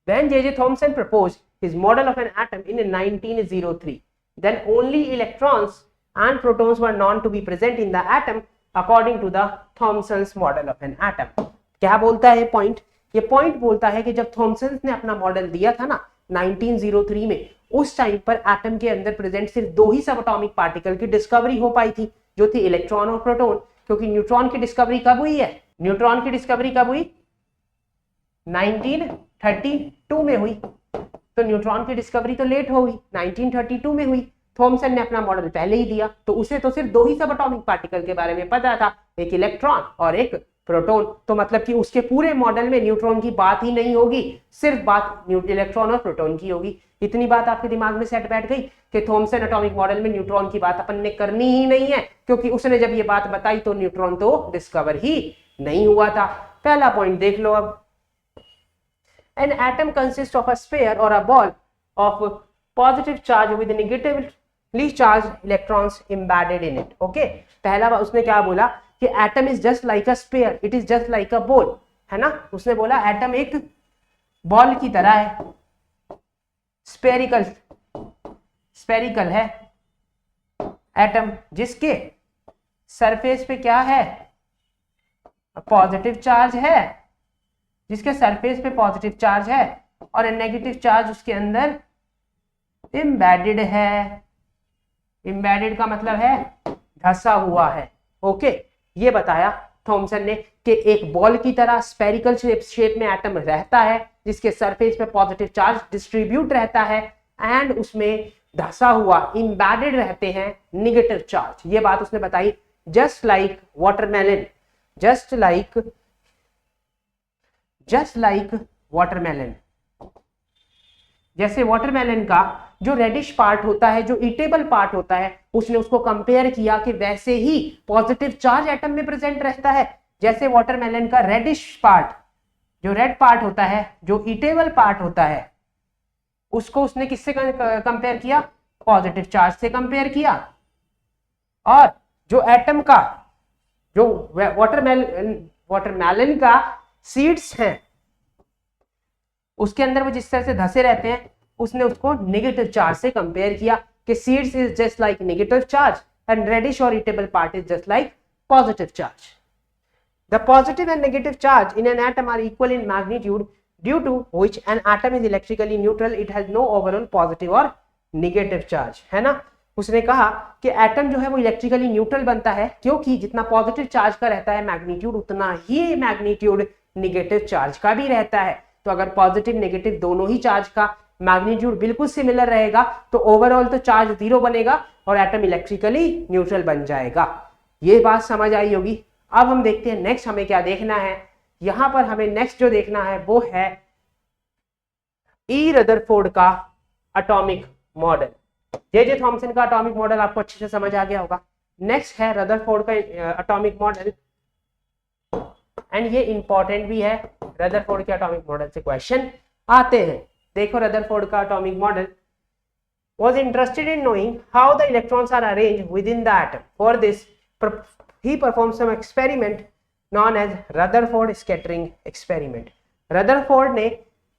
when J Thomson proposed his model of an atom in 1903, then only electrons and protons were known to be present in the atom according to the Thomson's model of an atom। क्या बोलता है point? ये point बोलता है कि जब Thompson ने अपना मॉडल दिया था ना 1903 में, उस टाइम पर एटम के अंदर प्रेजेंट सिर्फ 2 ही सब एटॉमिक पार्टिकल की डिस्कवरी हो पाई थी, जो थी इलेक्ट्रॉन और प्रोटॉन। क्योंकि न्यूट्रॉन की डिस्कवरी कब हुई है? न्यूट्रॉन की डिस्कवरी कब हुई? 1932 में हुई। तो न्यूट्रॉन की डिस्कवरी तो लेट हो गई, 1932 में हुई। थॉमसन ने अपना मॉडल पहले ही दिया, तो उसे तो सिर्फ 2 ही सब एटॉमिक पार्टिकल के बारे में पता था, एक इलेक्ट्रॉन और एक प्रोटॉन। तो मतलब कि उसके पूरे मॉडल में न्यूट्रॉन की बात ही नहीं होगी, सिर्फ बात इलेक्ट्रॉन और प्रोटॉन की होगी। इतनी बात आपके दिमाग में सेट बैठ गई कि थॉमसन एटॉमिक मॉडल में न्यूट्रॉन की बात अपन ने करनी ही नहीं है, क्योंकि उसने जब ये बात बताई तो न्यूट्रॉन तो डिस्कवर ही नहीं हुआ था। पहला पॉइंट देख लो। अब an atom consists of a sphere or a ball of positive charge with negatively charged electrons embedded in it। okay, पहला उसने क्या बोला कि atom is just like a sphere, it is just like a ball, है ना। उसने बोला atom एक बॉल की तरह है, स्पेरिकल है एटम, जिसके सरफेस पे क्या है? पॉजिटिव चार्ज है, जिसके सरफेस पे पॉजिटिव चार्ज है और नेगेटिव चार्ज उसके अंदर एम्बेडेड है। एम्बेडेड का मतलब है धंसा हुआ है, ओके, ये बताया थॉमसन ने कि एक बॉल की तरह स्फेरिकल शेप में एटम रहता है जिसके सरफेस पे पॉजिटिव चार्ज डिस्ट्रीब्यूट रहता है एंड उसमें धसा हुआ इम्बेडेड रहते हैं निगेटिव चार्ज। ये बात उसने बताई। Just like watermelon, just like watermelon, जैसे वाटरमेलन का जो रेडिश पार्ट होता है, जो ईटेबल पार्ट होता है, उसने उसको कंपेयर किया कि वैसे ही पॉजिटिव चार्ज एटम में प्रेजेंट रहता है। जैसे वाटरमेलन का रेडिश पार्ट, जो रेड पार्ट होता है, जो ईटेबल पार्ट होता है, उसको उसने किससे कंपेयर किया? पॉजिटिव चार्ज से कंपेयर किया। और जो एटम का, जो वाटरमेलन का सीड्स हैं, उसके अंदर वो जिस तरह से धसे रहते हैं, उसने उसको नेगेटिव चार्ज से कंपेयर किया कि seeds is just like negative charge and reddish और edible part is just like positive charge. The positive and negative charge in an atom are equal in magnitude, due to which an atom is electrically neutral. It has no overall positive or negative charge, है ना। उसने कहा कि atom जो है वो electrically neutral बनता है क्योंकि जितना पॉजिटिव चार्ज का रहता है मैग्नीट्यूड, उतना ही मैग्नीट्यूड नेगेटिव चार्ज का भी रहता है। तो अगर पॉजिटिव नेगेटिव दोनों ही चार्ज का मैग्नीट्यूड बिल्कुल सिमिलर रहेगा तो ओवरऑल तो चार्ज 0 बनेगा और एटम इलेक्ट्रिकली न्यूट्रल बन जाएगा। ये बात समझ आई होगी। अब हम देखते हैं नेक्स्ट हमें क्या देखना है। यहां पर हमें नेक्स्ट जो देखना है वो है ई रदरफोर्ड का एटॉमिक मॉडल। जे थॉमसन का एटॉमिक मॉडल आपको अच्छे से समझ आ गया होगा। नेक्स्ट है रदरफोर्ड का एटॉमिक मॉडल एंड ये इंपॉर्टेंट भी है। रदरफोर्ड के एटॉमिक मॉडल से क्वेश्चन आते हैं। देखो रदरफोर्ड का atomic model was interested in knowing how the electrons are arranged within the atom. For this he performed some experiment known as Rutherford scattering experiment. Rutherford ने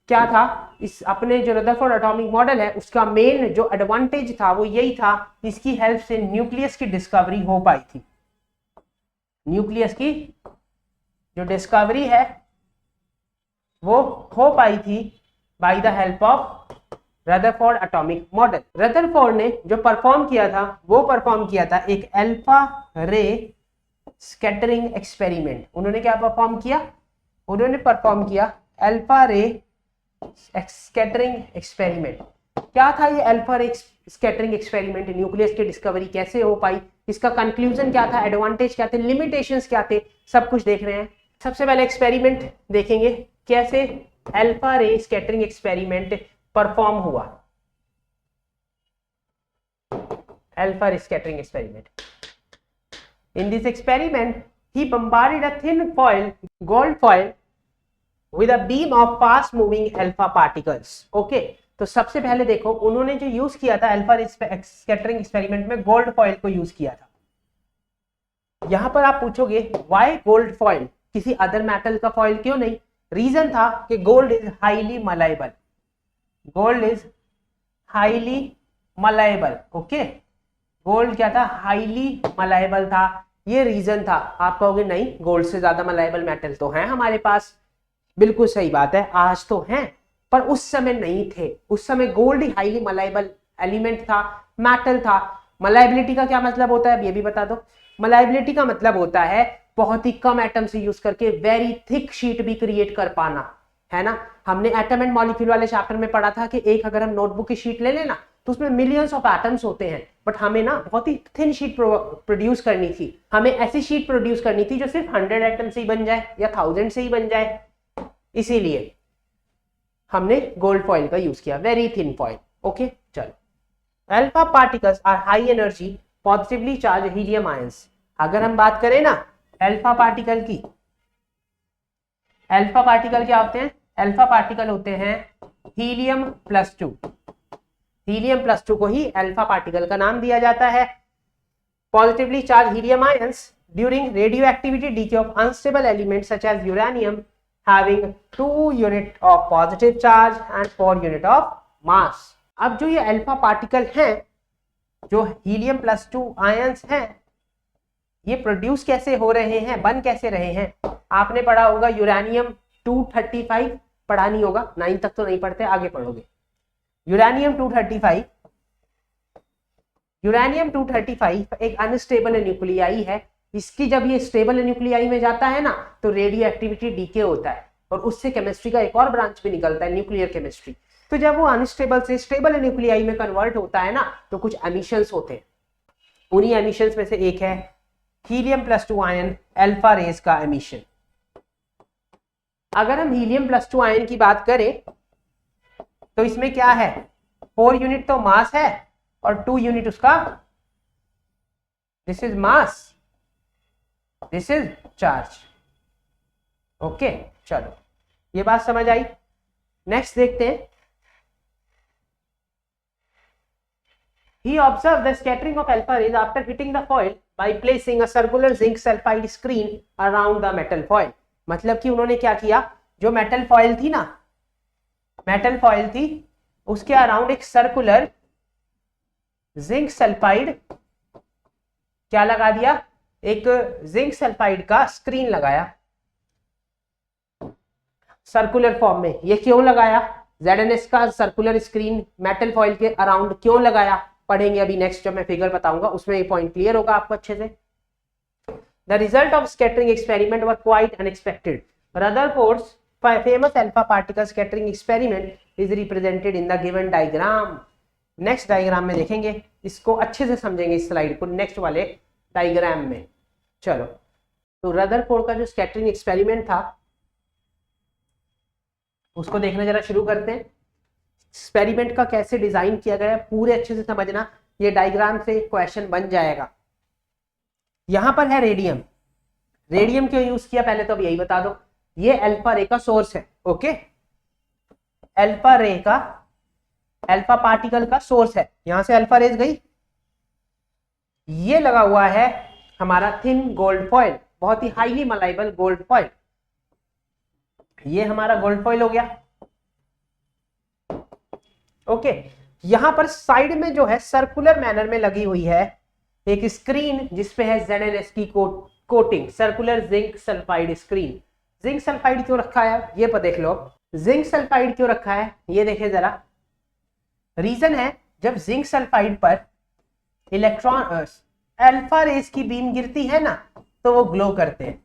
क्या था, इस अपने जो रदरफोर्ड एटॉमिक मॉडल है उसका मेन जो एडवांटेज था वो यही था, इसकी हेल्प से न्यूक्लियस की डिस्कवरी हो पाई थी। न्यूक्लियस की जो डिस्कवरी है वो हो पाई थी by the help of Rutherford atomic model. Rutherford ने जो परफॉर्म किया था वो परफॉर्म किया था एक अल्फा रे स्कैटरिंग एक्सपेरिमेंट। उन्होंने क्या परफॉर्म किया? उन्होंने परफॉर्म किया अल्फा रे स्कैटरिंग एक्सपेरिमेंट। क्या था ये alpha ray scattering experiment? Nucleus की डिस्कवरी कैसे हो पाई, इसका कंक्लूजन क्या था, एडवांटेज क्या थे, लिमिटेशंस क्या थे, सब कुछ देख रहे हैं। सबसे पहले एक्सपेरिमेंट देखेंगे कैसे alpha ray scattering experiment perform हुआ। Alpha ray scattering experiment. In this experiment, he bombarded a thin foil, gold foil, with a beam of fast-moving alpha particles. Okay, तो सबसे पहले देखो उन्होंने जो यूज किया था अल्फा स्कैटरिंग एक्सपेरिमेंट में गोल्ड फॉइल को यूज किया था। यहां पर आप पूछोगे व्हाई गोल्ड फॉइल, किसी अदर मेटल का फॉइल क्यों नहीं? रीजन था कि gold is highly malleable. Gold is highly malleable. Okay, gold क्या था? हाईली मलाइबल था। ये रीजन था। आप कहोगे नहीं, गोल्ड से ज्यादा मलाइबल मेटल तो हैं हमारे पास। बिल्कुल सही बात है, आज तो हैं, पर उस समय नहीं थे। उस समय गोल्ड ही हाईली मलाइबल एलिमेंट था, मेटल था। मलाइबिलिटी का क्या मतलब होता है, ये भी बता दो। मलाइबिलिटी का मतलब होता है बहुत ही कम एटम से यूज करके वेरी थिक शीट भी क्रिएट कर पाना, है ना। हमने एटम एंड मॉलिक्यूल वाले चैप्टर में पढ़ा था कि एक अगर हम नोटबुक की शीट ले लेना तो उसमें मिलियंस ऑफ एटम्स होते हैं, बट हमें ना बहुत ही थिन शीट प्रोड्यूस करनी थी। हमें ऐसी शीट प्रोड्यूस करनी थी जो सिर्फ 100 एटम से ही बन जाए या 1000 से ही बन जाए। इसीलिए हमने गोल्ड फॉइल का यूज किया, वेरी थिन फॉइल। ओके, चलो। Alpha particles are high energy positively charge helium ions. अगर हम बात करें ना अल्फा पार्टिकल की, अल्फा पार्टिकल क्या होते हैं? अल्फा पार्टिकल होते हैं हीलियम प्लस 2। हीलियम प्लस 2 को ही अल्फा पार्टिकल का नाम दिया जाता है। Positively charge helium ions during radioactivity decay of unstable elements such as uranium having 2 unit of positive charge and 4 unit of mass. अब जो ये अल्फा पार्टिकल हैं, जो हीलियम प्लस 2 आयंस हैं, ये प्रोड्यूस कैसे हो रहे हैं, बन कैसे रहे हैं? आपने पढ़ा होगा यूरेनियम 235, पढ़ा नहीं होगा, 9 तक तो नहीं पढ़ते, आगे पढ़ोगे। यूरेनियम 235 एक अनस्टेबल न्यूक्लियाई है इसकी जब ये स्टेबल न्यूक्लियाई में जाता है ना तो रेडियो एक्टिविटी डीके होता है और उससे केमिस्ट्री का एक और ब्रांच भी निकलता है, न्यूक्लियर केमिस्ट्री। तो जब वो अनस्टेबल से स्टेबल न्यूक्लियाई में कन्वर्ट होता है ना तो कुछ एमिशंस होते हैं। उन्हीं एमिशंस में से एक है हीलियम+2 आयन अल्फा रेज का एमिशन। अगर हम हीलियम+2 आयन की बात करें तो इसमें क्या है, 4 यूनिट तो मास है और 2 यूनिट उसका, this is mass, this is charge. Okay, चलो ये बात समझ आई। नेक्स्ट देखते हैं। He observed the scattering of alpha rays after hitting the foil by placing a circular zinc sulfide screen around the metal foil। मतलब कि उन्होंने क्या किया, जो मेटल फॉयल थी ना, मेटल फॉयल थी उसके अराउंड एक सर्कुलर जिंक सल्फाइड क्या लगा दिया, एक जिंक सल्फाइड का स्क्रीन लगाया सर्कुलर फॉर्म में। ये क्यों लगाया, ZnS का सर्कुलर स्क्रीन मेटल फॉयल के अराउंड क्यों लगाया, पढ़ेंगे अभी नेक्स्ट जब मैं फिगर बताऊंगा, उसमें ये पॉइंट क्लियर होगा आपको अच्छे से। The result of scattering experiment were quite unexpected. Rutherford's famous alpha particle scattering experiment is represented in the given diagram. Next diagram में देखेंगे, इसको अच्छे से समझेंगे इस स्लाइड को नेक्स्ट वाले डायग्राम में। चलो, तो रदरफोर्ड का जो स्कैटरिंग एक्सपेरिमेंट था उसको देखना जरा शुरू करते हैं। एक्सपेरिमेंट का कैसे डिजाइन किया गया है पूरे अच्छे से समझना, ये डायग्राम से क्वेश्चन बन जाएगा। यहां पर है रेडियम। रेडियम क्यों यूज किया पहले तो अब यही बता दो। ये अल्फा रे का सोर्स है, ओके, अल्फा रे का, अल्फा पार्टिकल का सोर्स है। यहां से अल्फा रेज गई, ये लगा हुआ है हमारा थिन गोल्ड फॉइल, बहुत ही हाईली मलाइबल गोल्ड फॉइल। ये हमारा गोल्ड फॉइल हो गया, ओके। यहां पर साइड में जो है सर्कुलर मैनर में लगी हुई है एक स्क्रीन जिसपे है ZnS की coating, circular zinc sulphide screen. Zinc sulphide क्यों रखा है ये पर देख लो। जिंक सल्फाइड क्यों रखा है ये देखें जरा। रीजन है, जब जिंक सल्फाइड पर इलेक्ट्रॉन अल्फा रेज की बीम गिरती है ना तो वो ग्लो करते हैं,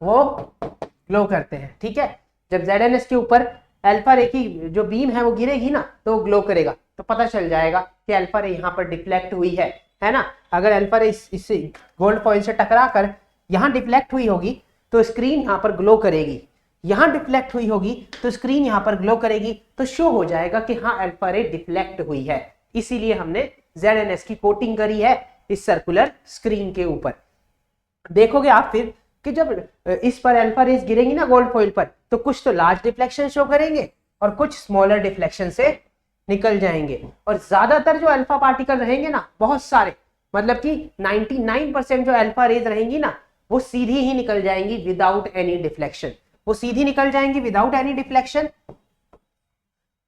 वो ग्लो करते हैं, ठीक है। जब ZnS के ऊपर अल्फा रे की जो बीम है वो गिरेगी ना तो वो ग्लो करेगा, तो पता चल जाएगा कि अल्फा रे यहाँ पर डिफ्लेक्ट हुई है ना। अगर अल्फा रे इससे गोल्ड फॉइल से टकरा कर यहाँ डिफ्लेक्ट हुई होगी तो स्क्रीन यहाँ पर ग्लो करेगी, यहाँ डिफ्लेक्ट हुई होगी तो स्क्रीन यहाँ पर ग्लो करेगी, तो शो हो जाएगा कि हाँ अल्फा रे डिफ्लेक्ट हुई है। इसीलिए हमने ZnS की कोटिंग करी है इस सर्कुलर स्क्रीन के ऊपर। देखोगे आप फिर कि जब इस पर अल्फा रेज गिरेंगी ना गोल्ड फॉइल पर तो कुछ तो लार्ज डिफ्लेक्शन शो करेंगे और कुछ स्मॉलर डिफ्लेक्शन से निकल जाएंगे। और ज्यादातर जो अल्फा पार्टिकल रहेंगे ना, बहुत सारे, मतलब कि 99% जो अल्फा रेज रहेंगी ना वो सीधी ही निकल जाएंगी विदाउट एनी डिफ्लेक्शन, वो सीधी निकल जाएंगी विदाउट एनी डिफ्लेक्शन।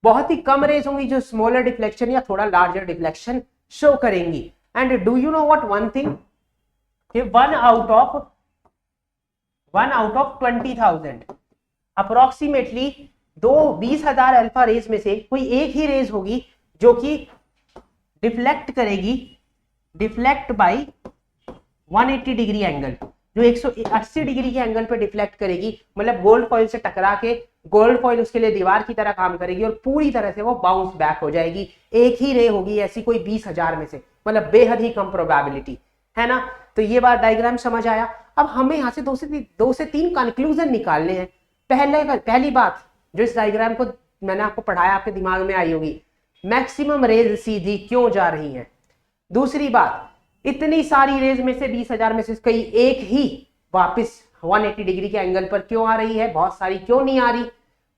बहुत ही कम रेज होंगी जो स्मॉलर डिफ्लेक्शन या थोड़ा लार्जर डिफ्लेक्शन शो करेंगी। And do you know what one thing, कि one out of 20,000 approximately 20,000 alpha rays में से कोई एक ही रेज होगी जो कि डिफ्लेक्ट करेगी, डिफ्लेक्ट बाय 180 डिग्री एंगल, जो 180 डिग्री के एंगल पे डिफ्लेक्ट करेगी। मतलब गोल्ड फॉइल से टकरा के गोल्ड फॉइल उसके लिए दीवार की तरह काम करेगी और पूरी तरह से वो बाउंस बैक हो जाएगी। एक ही रे होगी ऐसी कोई 20,000 में से, मतलब बेहद ही कम प्रोबेबिलिटी है ना। तो ये बात डायग्राम समझ आया। अब हमें यहाँ से दो से तीन कंक्लूजन निकालने हैं। पहली बात जो इस डायग्राम को मैंने आपको पढ़ाया आपके दिमाग में आई होगी, मैक्सिमम रेज सीधी क्यों जा रही है। दूसरी बात, इतनी सारी रेज में से 20,000 में से कई एक ही वापस 180 डिग्री के एंगल पर क्यों आ रही है, बहुत सारी क्यों नहीं आ रही,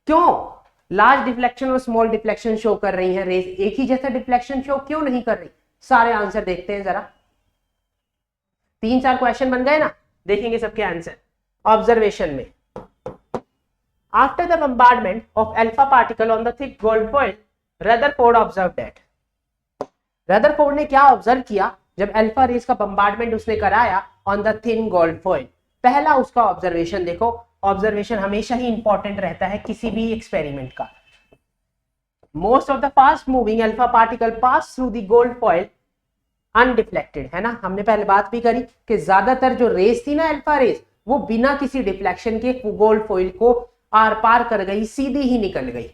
क्यों लार्ज डिफ्लेक्शन और स्मॉल डिफ्लेक्शन शो कर रही है, रेज एक ही जैसा डिफ्लेक्शन शो क्यों नहीं कर रही। सारे आंसर देखते हैं जरा। 3-4 क्वेश्चन बन गए ना, देखेंगे सबके आंसर। ऑब्जर्वेशन में, after the bombardment of alpha particle on the thick gold foil, Rutherford observe that. Rutherford ने क्या ऑब्जर्व किया जब अल्फा रेज का बम्बार्डमेंट उसने कराया on the thin gold foil. पहला उसका ऑब्जर्वेशन देखो, ऑब्जर्वेशन हमेशा ही इंपॉर्टेंट रहता है किसी भी एक्सपेरिमेंट का। Most of the fast moving alpha particle pass through the gold foil undeflected, है ना। हमने पहले बात भी करी कि ज्यादातर जो रेस थी ना अल्फा रेस, वो बिना किसी डिफ्लेक्शन के गोल्ड फॉइल को आर पार कर गई, सीधी ही निकल गई।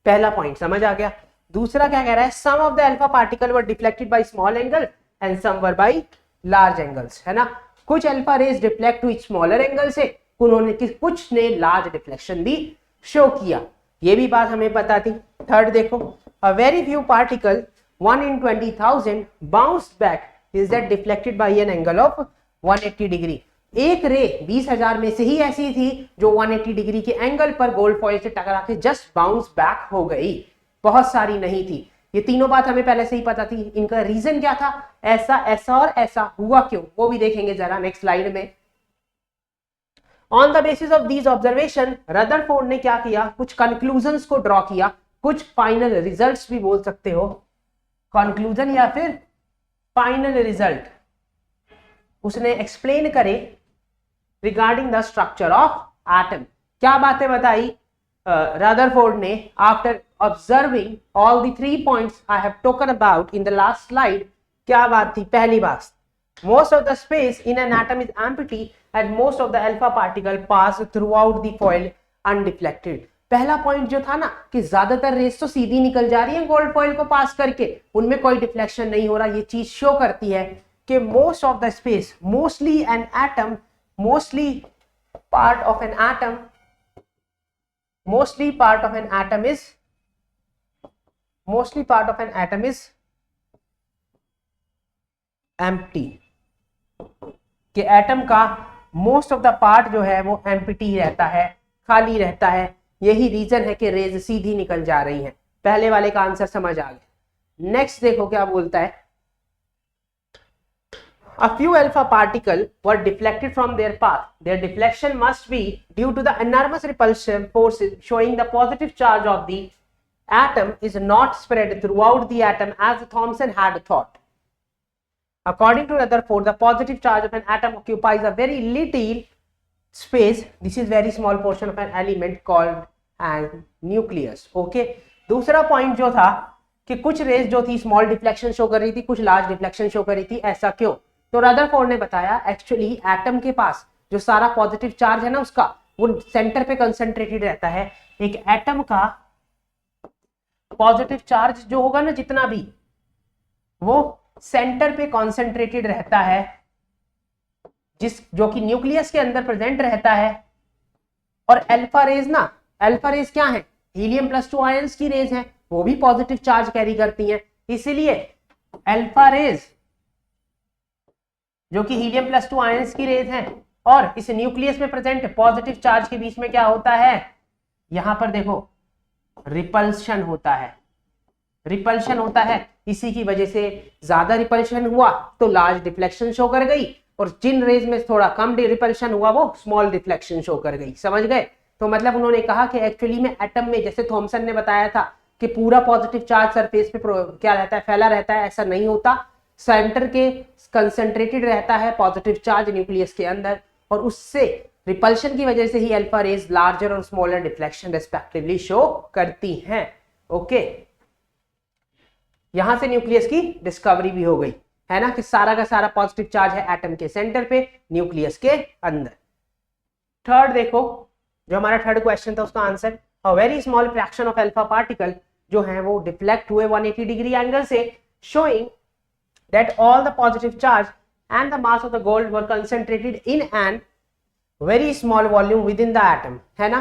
पहला पॉइंट समझ आ गया। दूसरा क्या कह रहा है, some of the alpha particle were deflected by small angle and some were by large angles, है ना। कुछ अल्फा रेस डिफ्लेक्ट हुई स्मॉलर एंगल से, कुछ ने लार्ज डिफ्लेक्शन भी शो किया, ये भी बात हमें पता थी। थर्ड देखो, a very few particle 1 in 20,000 bounced back is that deflected by an angle of 180 degree. एक रे 20,000 में से ही ऐसी थी जो 180 डिग्री के एंगल पर गोल्ड फॉइल से टकरा के जस्ट बाउंस बैक हो गई, बहुत सारी नहीं थी। ये तीनों बात हमें पहले से ही पता थी। इनका रीजन क्या था, ऐसा ऐसा और ऐसा हुआ क्यों, वो भी देखेंगे जरा नेक्स्ट स्लाइड में। On the basis of these observation Rutherford ने क्या किया, कुछ कंक्लूजन्स को ड्रॉ किया, कुछ फाइनल रिजल्ट्स भी बोल सकते हो, कंक्लूजन या फिर फाइनल रिजल्ट उसने एक्सप्लेन करे regarding the structure of atom. क्या बातें बताई रदरफोर्ड ने after observing all the 3 points I have token about in the last slide. क्या बात थी, पहली बात, most of the space in an atom is empty and most of the alpha particle pass through out the foil undeflected. पहला point जो था ना कि ज्यादातर रेस तो सीधी निकल जा रही है गोल्ड फॉइल को पास करके, उनमें कोई डिफ्लेक्शन नहीं हो रहा, ये चीज शो करती है कि most of the space, mostly an atom, mostly part of an atom, mostly part of an atom is, mostly part of an atom is empty, कि एटम का मोस्ट ऑफ द पार्ट जो है वो empty रहता है, खाली रहता है। यही रीजन है कि रेज सीधी निकल जा रही हैं। पहले वाले का आंसर समझ आ गया। नेक्स्ट देखो क्या बोलता है, a few alpha particle were deflected from their path. Their deflection must be due to the enormous repulsion forces, showing the positive charge of the atom is not spread throughout the atom as Thomson had thought. According to Rutherford, the positive charge of an atom occupies a very little space. This is very small portion of an element called as nucleus. Okay. दूसरा point जो था कि कुछ raise जो थी small deflection show कर रही थी, कुछ लार्ज डिफ्लेक्शन शो कर रही थी, ऐसा क्यों? तो रदरफोर्ड ने बताया एक्चुअली एटम के पास जो सारा पॉजिटिव चार्ज है ना उसका, वो सेंटर पे कंसंट्रेटेड रहता है। एक एटम का पॉजिटिव चार्ज जो होगा ना जितना भी, वो सेंटर पे कॉन्सेंट्रेटेड रहता है, जो कि न्यूक्लियस के अंदर प्रेजेंट रहता है। और अल्फा रेज ना, अल्फा रेज क्या है, हीलियम +2 आयंस की रेज है, वो भी पॉजिटिव चार्ज कैरी करती हैं। इसलिए अल्फा रेज जो कि हीलियम +2 आयंस की रेज है और इस न्यूक्लियस में प्रेजेंट पॉजिटिव चार्ज के बीच में क्या होता है, यहां पर देखो रिपल्शन होता है, रिपल्शन होता है। इसी की वजह से ज्यादा रिपल्शन हुआ तो लार्ज डिफ्लेक्शन शो कर गई, और जिन रेज में थोड़ा कम रिपल्शन हुआ वो स्मॉल डिफ्लेक्शन शो कर गई। समझ गए? तो मतलब उन्होंने कहा कि एक्चुअली में एटम में, जैसे थॉमसन ने बताया था कि पूरा पॉजिटिव चार्ज सरफेस पे क्या रहता है, फैला रहता है, ऐसा नहीं होता। सेंटर के कंसंट्रेटेड रहता है पॉजिटिव चार्ज न्यूक्लियस के अंदर, और उससे रिपल्शन की वजह से ही अल्फा रेज लार्जर और स्मॉलर डिफ्लेक्शन रेस्पेक्टिवली शो करती हैं। ओके, यहां से न्यूक्लियस की डिस्कवरी भी हो गई, है ना, कि सारा का सारा पॉजिटिव चार्ज है एटम के सेंटर पे, न्यूक्लियस के अंदर। थर्ड देखो, जो हमारा थर्ड क्वेश्चन था उसका answer, a very small fraction of alpha particle जो है वो डिफ्लेक्ट हुए 180 डिग्री एंगल से, showing that all the positive charge and the mass of the gold were concentrated in an very small volume within the atom, है ना।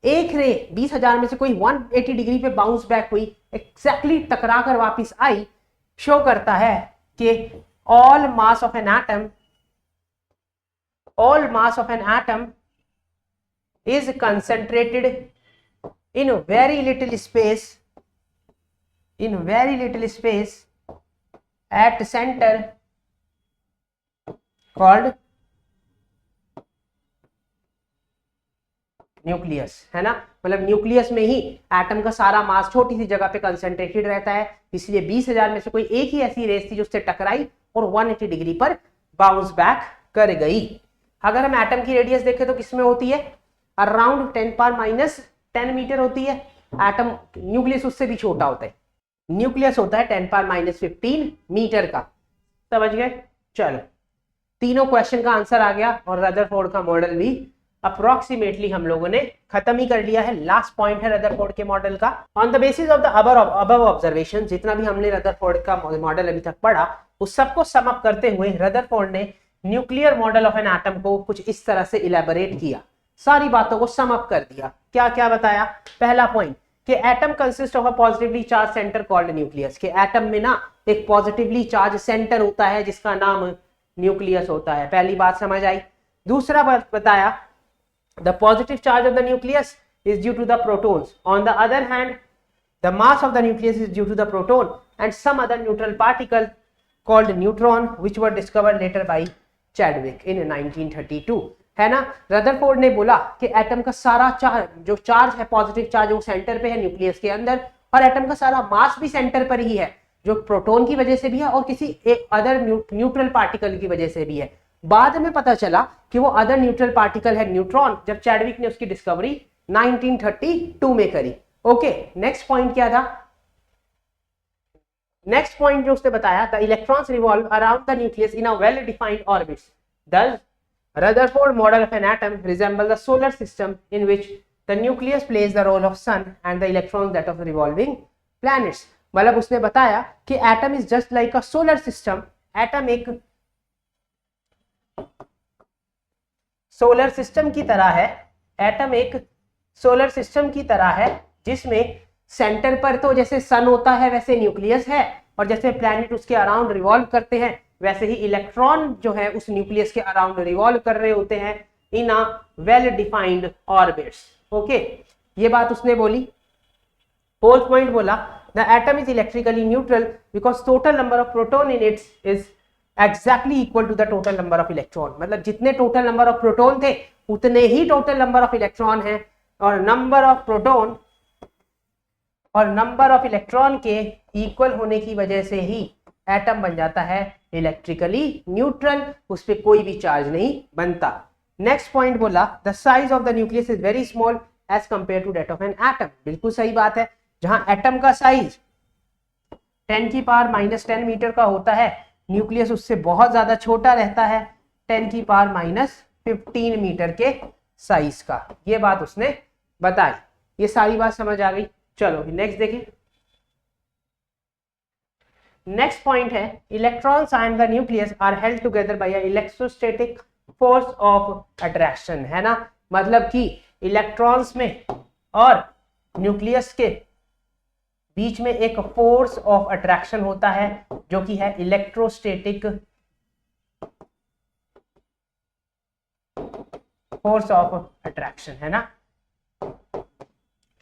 एक रे 20,000 में से कोई 180 डिग्री पे बाउंस बैक हुई, एक्जैक्टली टकरा कर वापिस आई, शो करता है कि all mass of an atom is concentrated in very little space at center called nucleus, है ना। मतलब न्यूक्लियस में ही एटम का सारा मास छोटी सी जगह पे कंसंट्रेटेड रहता है, इसलिए 20,000 में से कोई एक ही ऐसी रेस थी जो उससे टकराई और 180 डिग्री पर बाउंस बैक कर गई। अगर हम एटम की रेडियस देखें तो किसमें होती है, अराउंड 10⁻10 मीटर होती है। एटम, न्यूक्लियस उससे भी छोटा होता है, न्यूक्लियस होता है 10⁻15 मीटर का। समझ गए? चलो, तीनों क्वेश्चन का आंसर आ गया और रदरफोर्ड का मॉडल भी अप्रोक्सीमेटली हम लोगों ने खत्म ही कर लिया है। लास्ट पॉइंट है रदरफोर्ड के मॉडल का। On the basis of the above observation, जितना भी हमने रदरफोर्ड का मॉडल अभी तक पढ़ा उस सबको सम अप करते हुए रदरफोर्ड ने nuclear model of an atom को कुछ इस तरह से इलेबोरेट किया, सारी बातों को सम अप कर दिया। क्या क्या बताया? पहला पॉइंट कि atom consist of a positively charge centre called nucleus, कि एटम में ना एक पॉजिटिवली चार्ज सेंटर होता है जिसका नाम न्यूक्लियस होता है। पहली बात समझ आई। दूसरा बात बताया, the positive charge of the nucleus is due to the protons. On the other hand, the mass of the nucleus is due to the proton and some other neutral particle called neutron, which were discovered later by Chadwick in 1932. है ना? Rutherford ने बोला कि atom का सारा charge, जो charge है positive charge, वो सेंटर पे है न्यूक्लियस के अंदर, और एटम का सारा मास भी सेंटर पर ही है, जो प्रोटॉन की वजह से भी है और किसी एक अदर न्यूट्रल पार्टिकल की वजह से भी है। बाद में पता चला कि वो अदर न्यूट्रल पार्टिकल है न्यूट्रॉन, जब चैडविक ने उसकी डिस्कवरी 1932 में करी। ओके, नेक्स्ट पॉइंट क्या था? नेक्स्ट पॉइंट जो उसने बताया, the electrons revolve around the nucleus in a well defined orbits. Thus, Rutherford model of an atom resembles the solar system in which the nucleus plays the role of sun and the electrons that of revolving planets. मतलब उसने बताया कि atom is just like a solar system. Atom एक solar system की तरह है, atom एक solar system की तरह है जिसमें सेंटर पर तो जैसे सन होता है वैसे न्यूक्लियस है, और जैसे प्लैनेट उसके अराउंड रिवॉल्व करते हैं वैसे ही इलेक्ट्रॉन जो है उस न्यूक्लियस के अराउंड रिवॉल्व कर रहे होते हैं in a well defined orbits. Okay, ये बात उसने बोली। फोर्थ पॉइंट बोला, the atom is electrically neutral because total number of proton in its is exactly equal to the total number of electron. मतलब जितने टोटल नंबर ऑफ प्रोटॉन थे उतने ही टोटल नंबर ऑफ इलेक्ट्रॉन हैं, और number of proton और number of electron के equal होने की वजह से ही एटम बन जाता है इलेक्ट्रिकली न्यूट्रल, उस पर कोई भी चार्ज नहीं बनता। नेक्स्ट पॉइंट बोला, the size of the nucleus is very small as compare to that of an atom. बिल्कुल सही बात है, जहां एटम का साइज 10 की पावर -10 मीटर का होता है, न्यूक्लियस उससे बहुत ज्यादा छोटा रहता है, 10 की पावर -15 मीटर के साइज का। ये बात उसने बताई। ये सारी बात समझ आ गई। चलो नेक्स्ट देखिए। नेक्स्ट पॉइंट है, electrons and the nucleus are held together by a electrostatic force of attraction. है ना? मतलब कि इलेक्ट्रॉन्स में और न्यूक्लियस के बीच में एक फोर्स ऑफ अट्रैक्शन होता है जो कि है इलेक्ट्रोस्टैटिक फोर्स ऑफ अट्रैक्शन। है ना?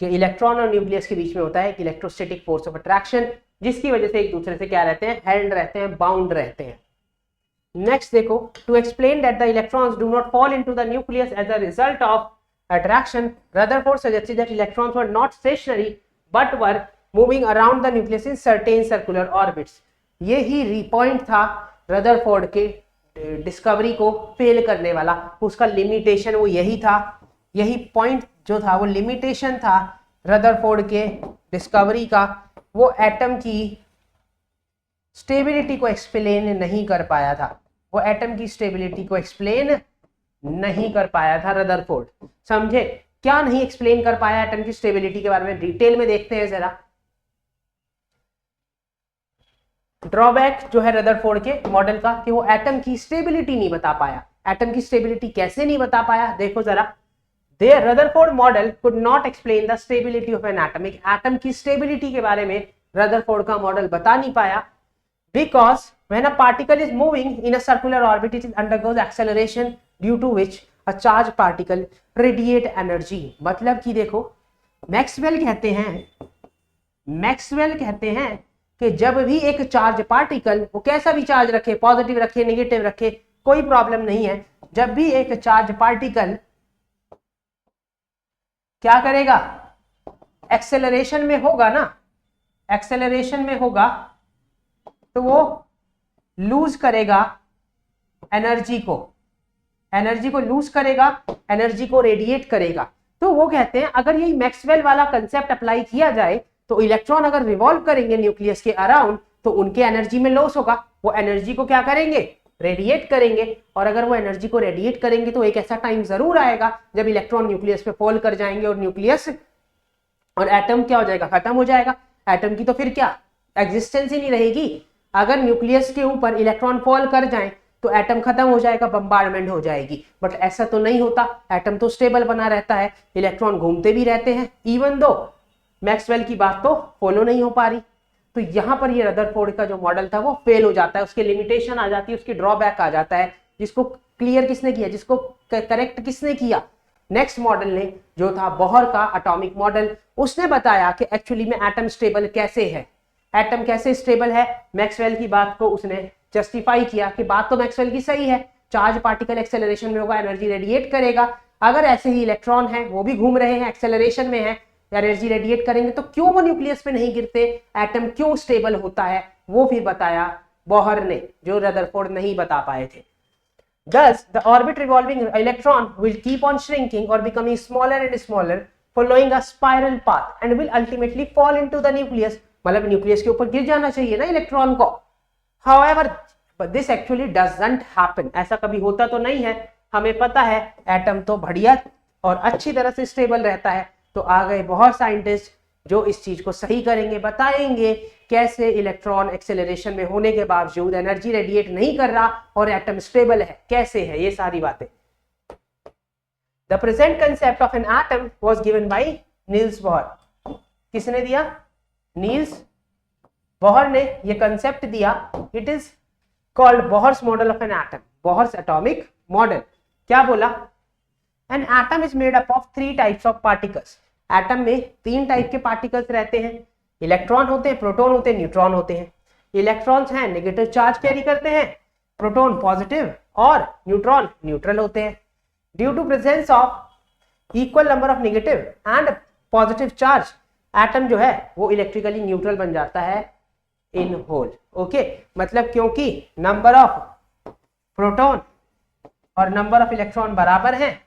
कि इलेक्ट्रॉन और न्यूक्लियस के बीच में होता है एक इलेक्ट्रोस्टैटिक फोर्स ऑफ अट्रैक्शन, जिसकी वजह से एक दूसरे से क्या रहते हैं, हेल्ड रहते हैं, बाउंड रहते हैं। नेक्स्ट देखो, to explain that the electrons do not fall into the nucleus as a result of attraction, Rutherford suggested that electrons were not stationary but were moving around the nucleus in certain circular orbits. ये ही point था Rutherford के discovery को fail करने वाला, उसका limitation वो यही था, यही पॉइंट जो था वो लिमिटेशन था रदरफोर्ड के डिस्कवरी का। वो एटम की स्टेबिलिटी को एक्सप्लेन नहीं कर पाया था, वो एटम की स्टेबिलिटी को एक्सप्लेन नहीं कर पाया था रदरफोर्ड। समझे? क्या नहीं एक्सप्लेन कर पाया एटम की स्टेबिलिटी के बारे में, डिटेल में देखते हैं जरा। ड्रॉबैक जो है रदरफोर्ड के मॉडल का कि वो एटम की स्टेबिलिटी नहीं बता पाया। एटम की स्टेबिलिटी कैसे नहीं बता पाया, देखो जरा। Rutherford model could not explain the stability of an atom. एक एटम की स्टेबिलिटी के बारे में रदरफोर्ड का मॉडल बता नहीं पाया, because when a particle is moving in a circular orbit it undergoes acceleration due to which a charged particle radiate energy। मतलब कि देखो, मैक्सवेल कहते हैं कि जब भी एक चार्ज पार्टिकल, वो कैसा भी चार्ज रखे, पॉजिटिव रखे, नेगेटिव रखे, कोई प्रॉब्लम नहीं है, जब भी एक चार्ज पार्टिकल क्या करेगा, एक्सेलरेशन में होगा ना, एक्सेलरेशन में होगा तो वो लूज करेगा एनर्जी को लूज करेगा, एनर्जी को रेडिएट करेगा। तो वो कहते हैं अगर यही मैक्सवेल वाला कंसेप्ट अप्लाई किया जाए तो इलेक्ट्रॉन अगर रिवॉल्व करेंगे न्यूक्लियस के अराउंड तो उनके एनर्जी में लॉस होगा, वो एनर्जी को क्या करेंगे, रेडिएट करेंगे। और अगर वो एनर्जी को रेडिएट करेंगे तो एक ऐसा टाइम जरूर आएगा जब इलेक्ट्रॉन न्यूक्लियस पे फॉल कर जाएंगे और न्यूक्लियस और एटम क्या हो जाएगा, खत्म हो जाएगा। एटम की तो फिर क्या एग्जिस्टेंस ही नहीं रहेगी। अगर न्यूक्लियस के ऊपर इलेक्ट्रॉन फॉल कर जाए तो एटम खत्म हो जाएगा, बम्बार्डमेंट हो जाएगी। बट ऐसा तो नहीं होता, एटम तो स्टेबल बना रहता है, इलेक्ट्रॉन घूमते भी रहते हैं, इवन दो मैक्सवेल की बात तो फॉलो नहीं हो पा रही। तो यहां पर ये रदरफोर्ड का जो मॉडल था वो फेल हो जाता है, उसकी लिमिटेशन आ जाती है, उसकी ड्रॉबैक आ जाता है, जिसको क्लियर किसने किया, जिसको करेक्ट किसने किया, नेक्स्ट मॉडल ने, जो था बोहर का एटॉमिक मॉडल। उसने बताया कि एक्चुअली में एटम स्टेबल कैसे है, एटम कैसे स्टेबल है। मैक्सवेल की बात को उसने जस्टिफाई किया कि बात तो मैक्सवेल की सही है, चार्ज पार्टिकल एक्सेलरेशन में होगा, एनर्जी रेडिएट करेगा। अगर ऐसे ही इलेक्ट्रॉन है वो भी घूम रहे हैं, एक्सेलरेशन में है, एनर्जी रेडिएट करेंगे, तो क्यों वो न्यूक्लियस पे नहीं गिरते, एटम क्यों स्टेबल होता है, वो भी बताया बोहर ने, जो रदरफोर्ड नहीं बता पाए थे। Thus, the orbit revolving electron will keep on shrinking or becoming smaller and smaller, following a spiral path and will ultimately fall into the nucleus. मतलब न्यूक्लियस के ऊपर गिर जाना चाहिए ना इलेक्ट्रॉन को। However, this actually doesn't happen. ऐसा कभी होता तो नहीं है। हमें पता है एटम तो बढ़िया और अच्छी तरह से स्टेबल रहता है। तो आ गए बहुत साइंटिस्ट जो इस चीज को सही करेंगे, बताएंगे कैसे इलेक्ट्रॉन एक्सेलरेशन में होने के बावजूद एनर्जी रेडिएट नहीं कर रहा और एटम स्टेबल है, कैसे है ये सारी बातें। The present concept of an atom was given by Niels Bohr. किसने दिया, नील्स बोहर ने ये कंसेप्ट दिया। It is called Bohr's model of an atom, Bohr's atomic model. क्या बोला, N atom is made up of 3 types of particles. Atom में 3 type के particles रहते हैं, इलेक्ट्रॉन होते हैं, प्रोटॉन होते हैं, न्यूट्रॉन होते हैं। इलेक्ट्रॉन्स हैं नेगेटिव चार्ज कैरी करते हैं, प्रोटॉन पॉजिटिव और न्यूट्रॉन न्यूट्रल होते हैं। Due to presence of equal number of negative and positive charge, atom जो है वो इलेक्ट्रिकली न्यूट्रल बन जाता है इन होल। ओके, मतलब क्योंकि नंबर ऑफ प्रोटॉन और नंबर ऑफ इलेक्ट्रॉन बराबर हैं,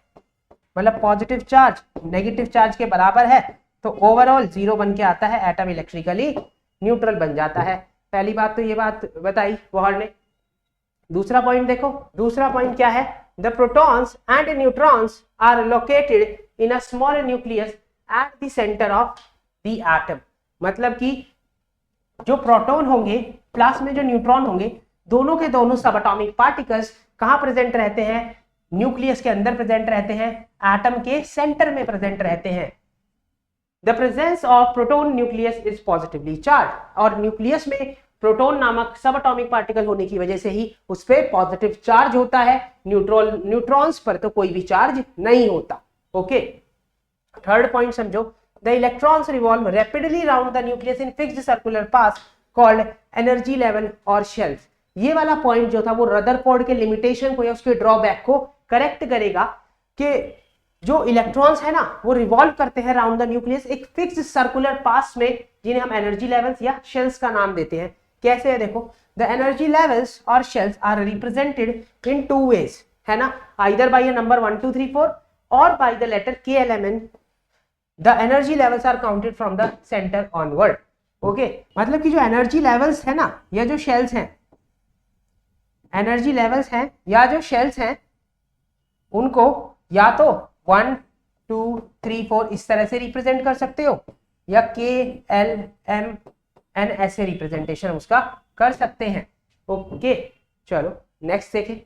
मतलब पॉजिटिव चार्ज नेगेटिव चार्ज के बराबर है, तो ओवरऑल 0 बन के आता है, एटम इलेक्ट्रिकली न्यूट्रल बन जाता है। पहली बात तो ये बात बताई बोहर ने। दूसरा पॉइंट देखो, दूसरा पॉइंट क्या है, the protons and neutrons are located in a small nucleus at the centre of the atom. मतलब कि जो प्रोटॉन होंगे प्लस में जो न्यूट्रॉन होंगे, दोनों के दोनों सब एटॉमिक पार्टिकल्स कहां प्रेजेंट रहते हैं, न्यूक्लियस के अंदर प्रेजेंट रहते हैं, एटम के सेंटर में प्रेजेंट रहते हैं। The presence of proton nucleus is positively charge, और न्यूक्लियस में प्रोटॉन नामक सब एटॉमिक पार्टिकल होने की वजह से ही उस पर पॉजिटिव चार्ज होता है, न्यूट्रॉन्स पर तो कोई भी चार्ज नहीं होता। ओके, थर्ड पॉइंट समझो, the electrons revolve rapidly around the nucleus in fixed circular path called energy level और शेल्फ। ये वाला पॉइंट जो था वो रदरफोर्ड के लिमिटेशन को या उसके ड्रॉबैक को करेक्ट करेगा कि जो इलेक्ट्रॉन्स है ना वो रिवॉल्व करते हैं अराउंड द न्यूक्लियस एक फिक्स्ड सर्कुलर पाथ में, जिन्हें हम एनर्जी लेवल्स या शेल्स का नाम देते हैं। कैसे है देखो, द एनर्जी लेवल्स और shells are represented in 2 ways, है ना, आइदर बाय नंबर 1 2 3 4 और by the letter KLMN। The energy levels are counted from the centre onward. Okay, मतलब कि जो एनर्जी लेवल्स है ना या जो शेल्स हैं, एनर्जी लेवल्स हैं या जो शेल्स हैं, उनको या तो 1 2 3 4 इस तरह से रिप्रेजेंट कर सकते हो, या KLMN ऐसे रिप्रेजेंटेशन उसका कर सकते हैं। ओके, चलो नेक्स्ट देखें।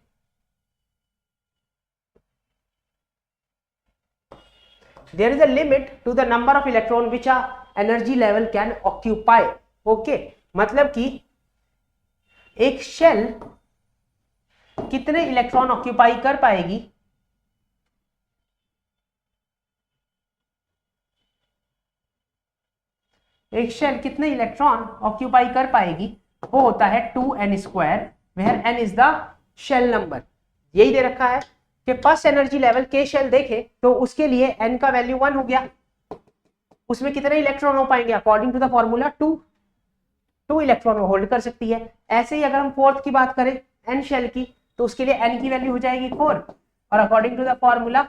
There is a limit to the number of electron which a energy level can occupy. Okay, मतलब कि एक शेल कितने इलेक्ट्रॉन ऑक्यूपाई कर पाएगी, एक शेल कितने इलेक्ट्रॉन ऑक्यूपाई कर पाएगी, वो होता है 2n², where n is the shell number. यही दे रखा है कि फर्स्ट एनर्जी लेवल के शेल देखे तो उसके लिए n का वैल्यू 1 हो गया, उसमें कितने इलेक्ट्रॉन हो पाएंगे, according to the formula 2 electron वो होल्ड कर सकती है। ऐसे ही अगर हम फोर्थ की बात करें n शेल की, तो उसके लिए n की वैल्यू हो जाएगी 4, और according to the formula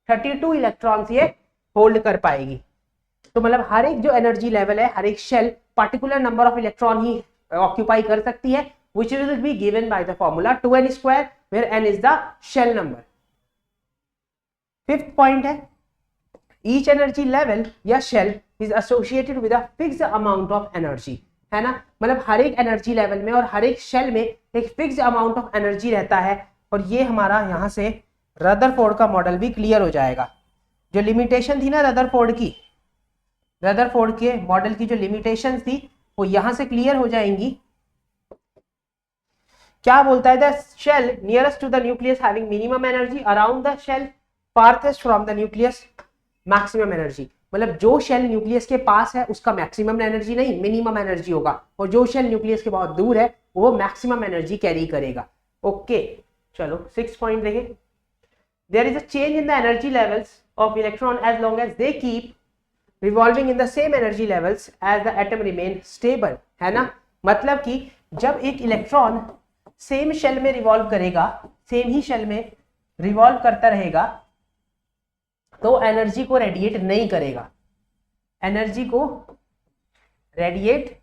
32 electrons ये होल्ड कर पाएगी। तो मतलब हर एक जो एनर्जी लेवल है, हर एक shell particular number of electron ही ऑक्यूपाई कर सकती है, which will be given by the formula 2n square where n is the shell number. Fifth point है each energy level या shell is associated with a fixed amount of energy, है ना, मतलब हर एक एनर्जी लेवल में और हर एक shell में एक फिक्स्ड अमाउंट ऑफ एनर्जी रहता है। और ये हमारा यहाँ से रदरफोर्ड का मॉडल भी क्लियर हो जाएगा। जो लिमिटेशन थी ना रदरफोर्ड के मॉडल की जो लिमिटेशन थी वो यहाँ से क्लियर हो जाएंगी। क्या बोलता है, the shell nearest to the nucleus having minimum energy around the shell farthest from the nucleus maximum energy, मतलब जो शेल न्यूक्लियस के पास है उसका मैक्सिमम एनर्जी नहीं मिनिमम एनर्जी होगा, और जो शेल न्यूक्लियस के बहुत दूर है वो मैक्सिमम एनर्जी कैरी करेगा। ओके चलो 6 पॉइंट देखें। There is a change in the energy levels of electron as long as they keep revolving in the same energy levels as the atom remain stable, है ना, मतलब कि जब एक electron same shell में revolve करेगा, same ही shell में रिवॉल्व करता रहेगा तो एनर्जी को रेडिएट नहीं करेगा, एनर्जी को रेडिएट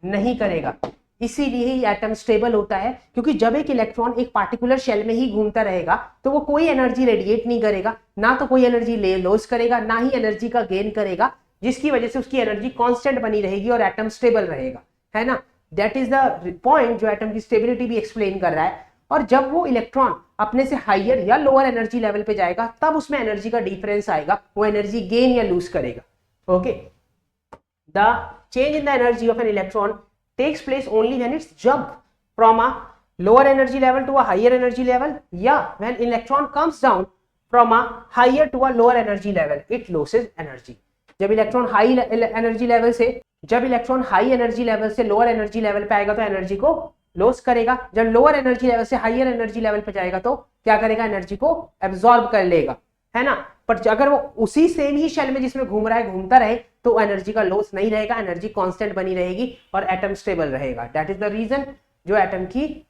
नहीं करेगा। इसीलिए ही एटम स्टेबल होता है, क्योंकि जब एक इलेक्ट्रॉन एक पार्टिकुलर शेल में ही घूमता रहेगा तो वो कोई एनर्जी रेडिएट नहीं करेगा, ना तो कोई एनर्जी लॉस करेगा, ना ही एनर्जी का गेन करेगा, जिसकी वजह से उसकी एनर्जी कांस्टेंट बनी रहेगी और एटम स्टेबल रहेगा, है ना। दैट इज द पॉइंट जो एटम की स्टेबिलिटी भी एक्सप्लेन कर रहा है। और जब वो इलेक्ट्रॉन अपने से हायर या लोअर एनर्जी लेवल पे जाएगा तब उसमें एनर्जी का डिफरेंस आएगा, वो एनर्जी गेन या लूज करेगा। Okay, the change in the energy of an electron takes place only when it's jump from a lower energy level to a higher energy level, yeah, when electron comes down from a higher to a lower energy level it loses energy। जब electron high energy level से lower energy level पे आएगा तो energy को loss करेगा, जब lower energy level से higher energy level पे जाएगा तो क्या करेगा, एनर्जी को एब्जॉर्ब कर लेगा, है ना। पर अगर वो उसी सेम ही शेल में जिसमें घूम रहा है घूमता रहे तो एनर्जी का लॉस नहीं रहेगा, एनर्जी कांस्टेंट बनी रहेगी और एटम स्टेबल रहेगा। दैट इज द रीजन जो एटम की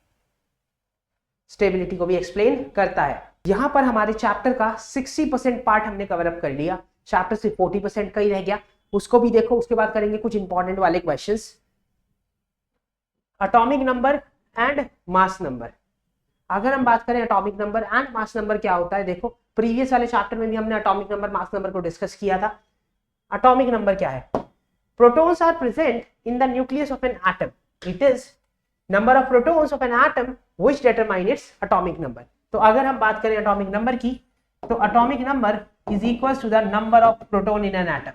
स्टेबिलिटी को भी एक्सप्लेन करता है। यहां पर हमारे चैप्टर का 60% पार्ट हमने कवर अप कर लिया, चैप्टर से 40% का ही रह गया, उसको भी देखो। उसके बाद करेंगे कुछ इंपॉर्टेंट वाले questions. Atomic number and mass number. अगर हम बात करें atomic number and mass number क्या होता है, देखो प्रीवियस वाले चैप्टर में भी हमने एटॉमिक नंबर मास नंबर को डिस्कस किया था। एटॉमिक नंबर क्या है, protons are present in the nucleus of an atom, it is number of protons of an atom which determine its atomic number. तो अगर हम बात करें एटॉमिक नंबर की तो atomic number is equal to the number of proton in an atom,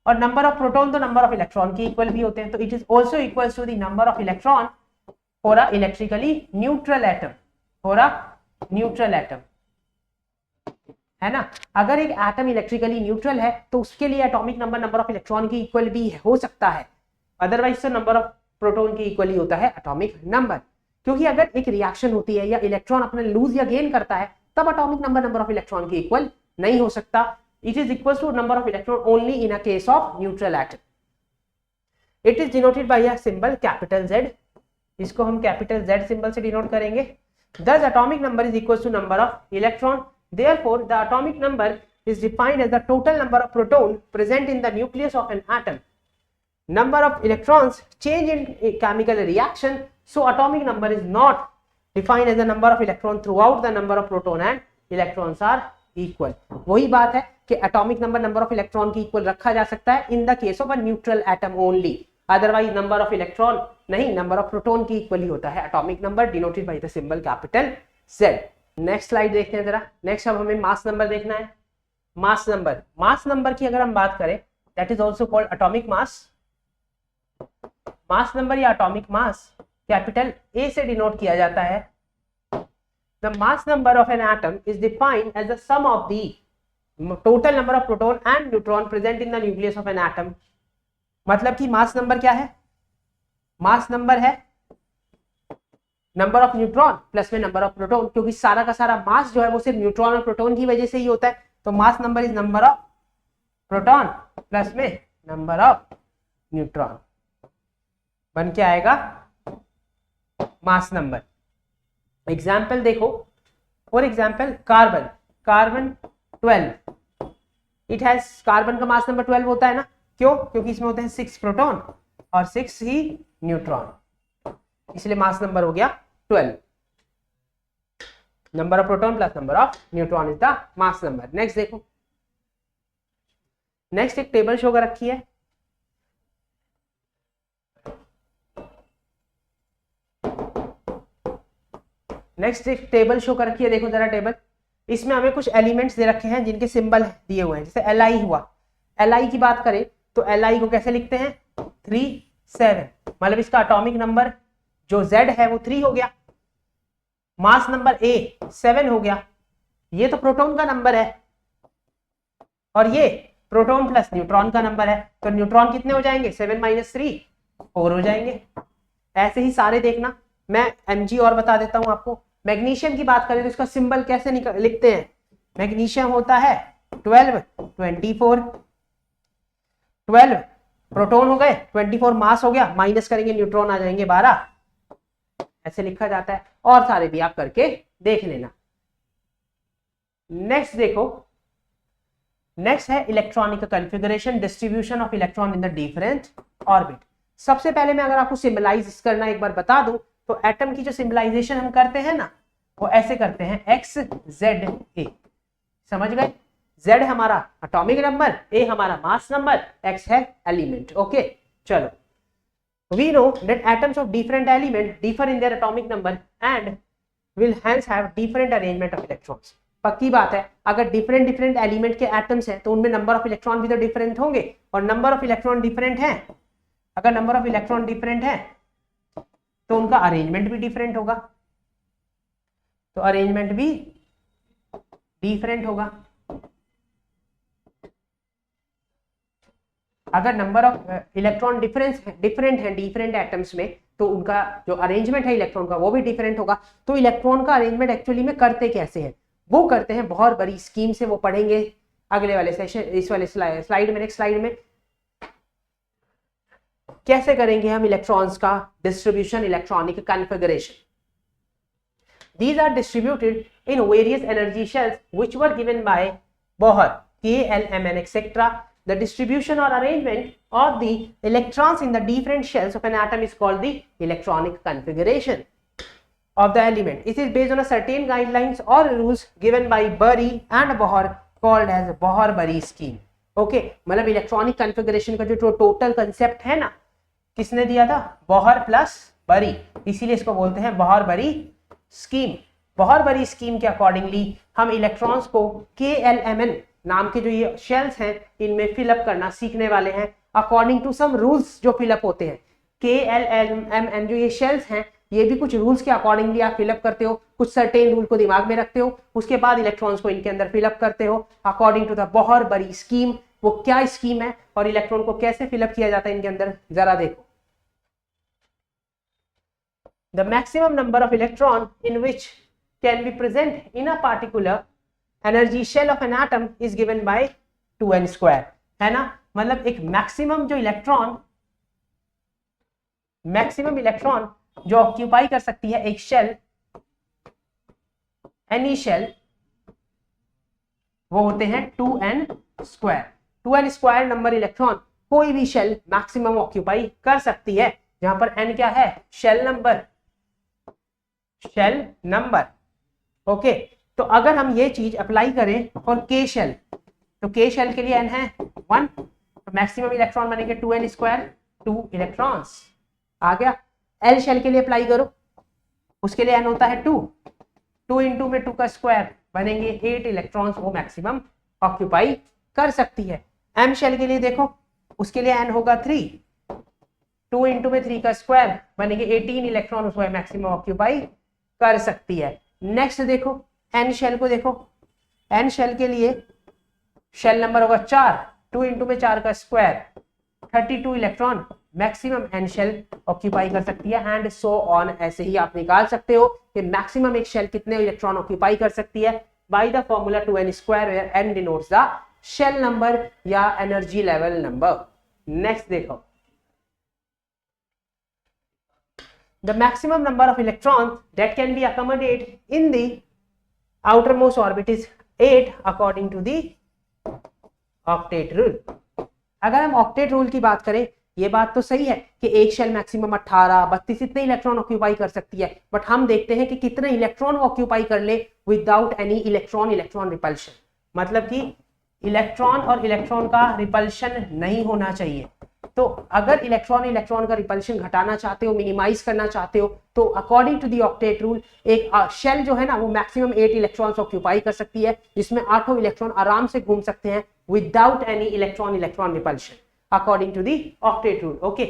और number of proton तो number of electron के इक्वल भी होते हैं, तो it is also equal to the number of electron for a electrically neutral atom, for a neutral atom, है ना। अगर एक एटम इलेक्ट्रिकली न्यूट्रल है तो उसके लिए atomic number number of electron की इक्वल भी हो सकता है, अदरवाइज तो नंबर ऑफ प्रोटॉन की इक्वल ही होता है एटॉमिक नंबर। क्योंकि अगर एक रिएक्शन होती है या इलेक्ट्रॉन अपने लूज या गेन करता है तब atomic number number of electron की इक्वल नहीं हो सकता, it is equal to number of electron only in a case of neutral atom. It is denoted by a symbol capital Z, इसको हम कैपिटल Z सिंबल से denote करेंगे। Thus atomic number is equal to number of electron. Therefore, the atomic number is defined as the total number of proton present in the nucleus of an atom. Number of electrons change in a chemical reaction, so atomic number is not defined as the number of electron throughout the number of proton and electrons are equal. वही बात है कि atomic number of electron की equal रखा जा सकता है in the case of a neutral atom only. Otherwise number of electron नहीं, नंबर ऑफ प्रोटॉन की इक्वल ही होता है atomic number denoted by the symbol capital Z। Next slide देखते हैं जरा। नेक्स्ट अब हमें मास नंबर देखना है। मास नंबर की अगर हम बात करें that is also called atomic mass. Mass number या एटॉमिक मास कैपिटल A से डिनोट किया जाता है। The mass number of an atom is defined as the sum of the total number of proton and neutron present in the nucleus of an atom. मतलब कि mass number क्या है, mass number है number of neutron plus में number of proton, क्योंकि सारा का सारा मास जो है वो सिर्फ न्यूट्रॉन और प्रोटॉन की वजह से ही होता है। तो mass number is number of proton plus में नंबर ऑफ न्यूट्रॉन बन के आएगा मास नंबर। एग्जाम्पल देखो, for example carbon 12, it has carbon का मास नंबर 12 होता है ना, क्यों? क्योंकि इसमें होते हैं 6 प्रोटॉन और 6 ही न्यूट्रॉन, इसलिए मास नंबर हो गया 12। Number of proton plus number of neutron is the mass number. Next देखो, नेक्स्ट एक टेबल शो कर रखी है। नेक्स्ट एक टेबल शो कर रखी है, देखो जरा टेबल। इसमें हमें कुछ एलिमेंट्स दे रखे हैं जिनके सिंबल दिए हुए हैं। जैसे Li हुआ, Li की बात करें तो Li को कैसे लिखते हैं? 3 7, मतलब इसका एटॉमिक नंबर जो Z है वो 3 हो गया, मास नंबर A 7 हो गया। ये तो प्रोटॉन का नंबर है और ये प्रोटॉन प्लस न्यूट्रॉन का नंबर है, तो न्यूट्रॉन कितने हो जाएंगे? 7 - 3 4 हो जाएंगे। ऐसे ही सारे देखना। मैं Mg और बता देता हूं आपको। मैग्नीशियम की बात करें तो इसका सिंबल कैसे लिखते हैं? मैग्नीशियम होता है 12 24, 12 प्रोटॉन हो गए, 24 मास हो गया, माइनस करेंगे न्यूट्रॉन आ जाएंगे 12, ऐसे लिखा जाता है। और सारे भी आप करके देख लेना। नेक्स्ट देखो, नेक्स्ट है electronic configuration, distribution of electron in the different orbit. सबसे पहले मैं अगर आपको सिंबलाइज करना एक बार बता दूं तो एटम की जो सिंबलाइजेशन हम करते हैं ना, वो ऐसे करते हैं X Z A। समझ गए? Z हमारा एटॉमिक नंबर, A हमारा मास नंबर, X है एलिमेंट। ओके, चलो। We know that atoms of different element differ in their atomic number and will hence have different arrangement of electrons। पक्की बात है, अगर डिफरेंट डिफरेंट एलिमेंट के atoms हैं तो उनमें नंबर ऑफ इलेक्ट्रॉन भी तो डिफरेंट होंगे, और नंबर ऑफ इलेक्ट्रॉन डिफरेंट है, अगर नंबर ऑफ इलेक्ट्रॉन डिफरेंट है तो उनका अरेंजमेंट भी डिफरेंट होगा, तो अरेंजमेंट भी डिफरेंट होगा। अगर नंबर ऑफ इलेक्ट्रॉन डिफरेंट है डिफरेंट एटम्स में, तो उनका जो अरेंजमेंट है इलेक्ट्रॉन का वो भी डिफरेंट होगा। तो इलेक्ट्रॉन का अरेंजमेंट एक्चुअली में करते कैसे हैं? वो करते हैं बहुत बड़ी स्कीम से, वो पढ़ेंगे अगले वाले सेशन, इस वाले स्लाइड में, नेक्स्ट स्लाइड में कैसे करेंगे हम इलेक्ट्रॉन्स का distribution, electronic configuration. These are distributed in various energy shells which were given by Bohr, K, L, M, N, etc. The distribution or arrangement of the electrons in the different shells of an atom is called the electronic configuration of the element. It is based on a certain guidelines or rules given by Bury and Bohr called as Bohr-Bury scheme. Okay, मतलब electronic configuration का जो total concept है ना, किसने दिया था? बॉहर plus बरी, इसीलिए इसको बोलते हैं बॉहर-बरी स्कीम। बॉहर-बरी स्कीम के अकॉर्डिंगली हम इलेक्ट्रॉन्स को KLMN नाम के जो ये शेल्स हैं इनमें फिलअप करना सीखने वाले हैं, अकॉर्डिंग टू सम रूल्स जो फिलअप होते हैं। KLMN जो ये शेल्स हैं, ये भी कुछ रूल्स के अकॉर्डिंगली आप फिलअप करते हो, कुछ सर्टेन रूल को दिमाग में रखते हो, उसके बाद इलेक्ट्रॉन्स को इनके अंदर फिलअप करते हो अकॉर्डिंग टू द बॉहर-बरी स्कीम। वो क्या स्कीम है और इलेक्ट्रॉन को कैसे फिलअप किया जाता है इनके अंदर, जरा देखो। The maximum number of electron in which can be present in a particular energy shell of an atom is given by 2n square, है ना? मतलब एक मैक्सिमम इलेक्ट्रॉन जो ऑक्यूपाई कर सकती है एक शेल, एनी शेल, वो होते हैं 2n square. 2n square number electron कोई भी शेल मैक्सिमम ऑक्यूपाई कर सकती है, जहां पर n क्या है? Shell number. ओके, तो अगर हम ये चीज अप्लाई करें और के शेल, तो के शेल के लिए n है 1, तो मैक्सिमम इलेक्ट्रॉन बनेंगे 2n स्क्वायर, 2 इलेक्ट्रॉन्स आ गया। एल शेल के लिए अप्लाई करो, उसके लिए n होता है 2, 2 इंटू में 2 का स्क्वायर बनेंगे 8 इलेक्ट्रॉन्स, वो मैक्सिमम ऑक्यूपाई कर सकती है। एम शेल के लिए देखो, उसके लिए n होगा 3, 2 इंटू में 3 का स्क्वायर बनेंगे 18 इलेक्ट्रॉन, उसको मैक्सिमम ऑक्यूपाई कर सकती है। नेक्स्ट देखो एन शेल को, देखो एन शेल के लिए शेल नंबर होगा 4, 2 इंटू में 4 का square 32 electron maximum n shell occupy कर सकती है, एंड सो ऑन। ऐसे ही आप निकाल सकते हो कि मैक्सिमम एक शेल कितने इलेक्ट्रॉन ऑक्यूपाई कर सकती है by the formula 2n square, where n denotes the shell number या एनर्जी लेवल नंबर। नेक्स्ट देखो, the maximum number of electrons that can be accommodated in the outermost orbit is 8 according to the octet rule। अगर हम octet rule की बात करें, ये बात तो सही है कि एक शेल मैक्सिमम 18, 32 इतने इलेक्ट्रॉन ऑक्यूपाई कर सकती है, बट हम देखते हैं कि कितने इलेक्ट्रॉन ऑक्यूपाई कर ले without any electron electron repulsion, मतलब कि इलेक्ट्रॉन और इलेक्ट्रॉन का रिपल्शन नहीं होना चाहिए। तो अगर इलेक्ट्रॉन इलेक्ट्रॉन का रिपल्शन घटाना चाहते हो, मिनिमाइज करना चाहते हो, तो according to the octet rule एक शेल जो है ना वो मैक्सिमम 8 इलेक्ट्रॉन्स ऑक्यूपाई कर सकती है, जिसमें 8 इलेक्ट्रॉन आराम से घूम सकते हैं without any electron electron repulsion according to the octet rule. Okay,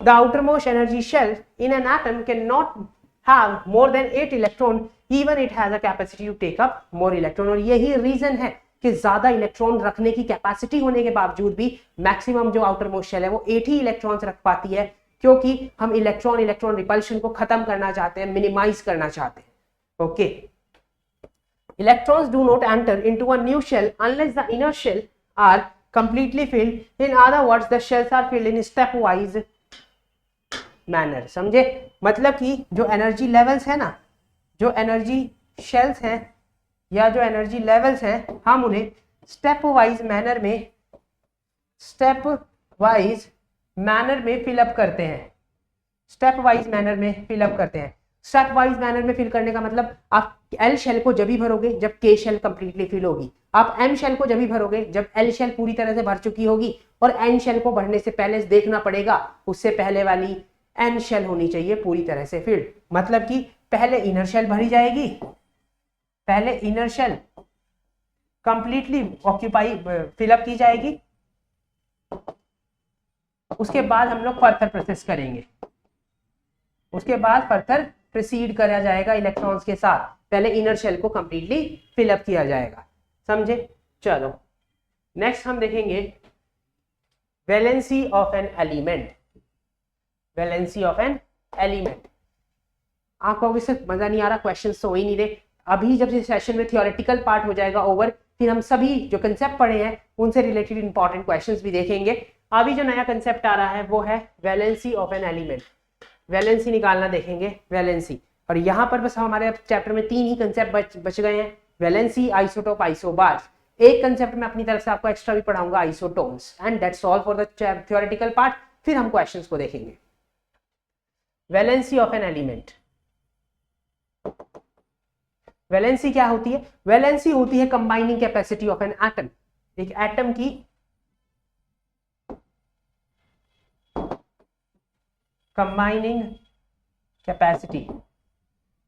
the outermost energy shell in an atom cannot have more than 8 electron even it has a capacity to take up more electron. और यही reason है कि ज्यादा electron रखने की capacity होने के बावजूद भी मैक्सिमम जो आउटरमोस्ट शेल है वो 8 ही इलेक्ट्रॉन्स रख पाती है, क्योंकि हम इलेक्ट्रॉन इलेक्ट्रॉन रिपल्शन को खत्म करना चाहते हैं, मिनिमाइज करना चाहते हैं। Okay, electrons do not enter into a new shell unless the inner shell are completely filled. In other words, the shells are filled in stepwise manner. समझे? मतलब कि जो एनर्जी लेवल्स है ना, जो एनर्जी शेल्स हैं या जो एनर्जी लेवल्स हैं, हम उन्हें स्टेप वाइज मैनर में फिलअप करते हैं। स्टेप वाइज मैनर में फिलअप करते हैं। स्टेप वाइज मैनर में फिल करने का मतलब आप एल शेल को जब ही भरोगे जब के शेल कंप्लीटली फिल होगी, आप एम शेल को जब ही भरोगे जब एल शेल पूरी तरह से भर चुकी होगी, और एन शेल को भरने से पहले देखना पड़ेगा उससे पहले वाली एन शेल होनी चाहिए पूरी तरह से फिल्ड। मतलब कि पहले इनर शेल भरी जाएगी, पहले inner shell completely occupy fill up की जाएगी, उसके बाद हम लोग फर्दर प्रोसेस करेंगे, उसके बाद फर्दर प्रोसीड करा जाएगा इलेक्ट्रॉन्स के साथ, पहले इनर शेल को कंप्लीटली फिलअप किया जाएगा। समझे? चलो नेक्स्ट हम देखेंगे valency of an element. Valency of an element, आपको अभी से मजा नहीं आ रहा, क्वेश्चन तो हो ही नहीं रहे। अभी जब इस सेशन में थियोरेटिकल पार्ट हो जाएगा ओवर, फिर हम सभी जो कंसेप्ट पढ़े हैं उनसे रिलेटेड इंपॉर्टेंट क्वेश्चंस भी देखेंगे। अभी जो नया कंसेप्ट आ रहा है वो है valency of an element. Valency निकालना देखेंगे, वैलेंसी। और यहाँ पर बस हमारे चैप्टर में 3 ही कंसेप्ट बच गए हैं, वैलेंसी, आइसोटोप, आइसोबार्स। एक कंसेप्ट में अपनी तरफ से आपको एक्स्ट्रा भी पढ़ाऊंगा, isotones, and that's all for the theoretical part. फिर हम क्वेश्चंस को देखेंगे। Valency of an element, valency क्या होती है? वैलेंसी होती है combining capacity of an atom. एक एटम की कंबाइनिंग कैपेसिटी,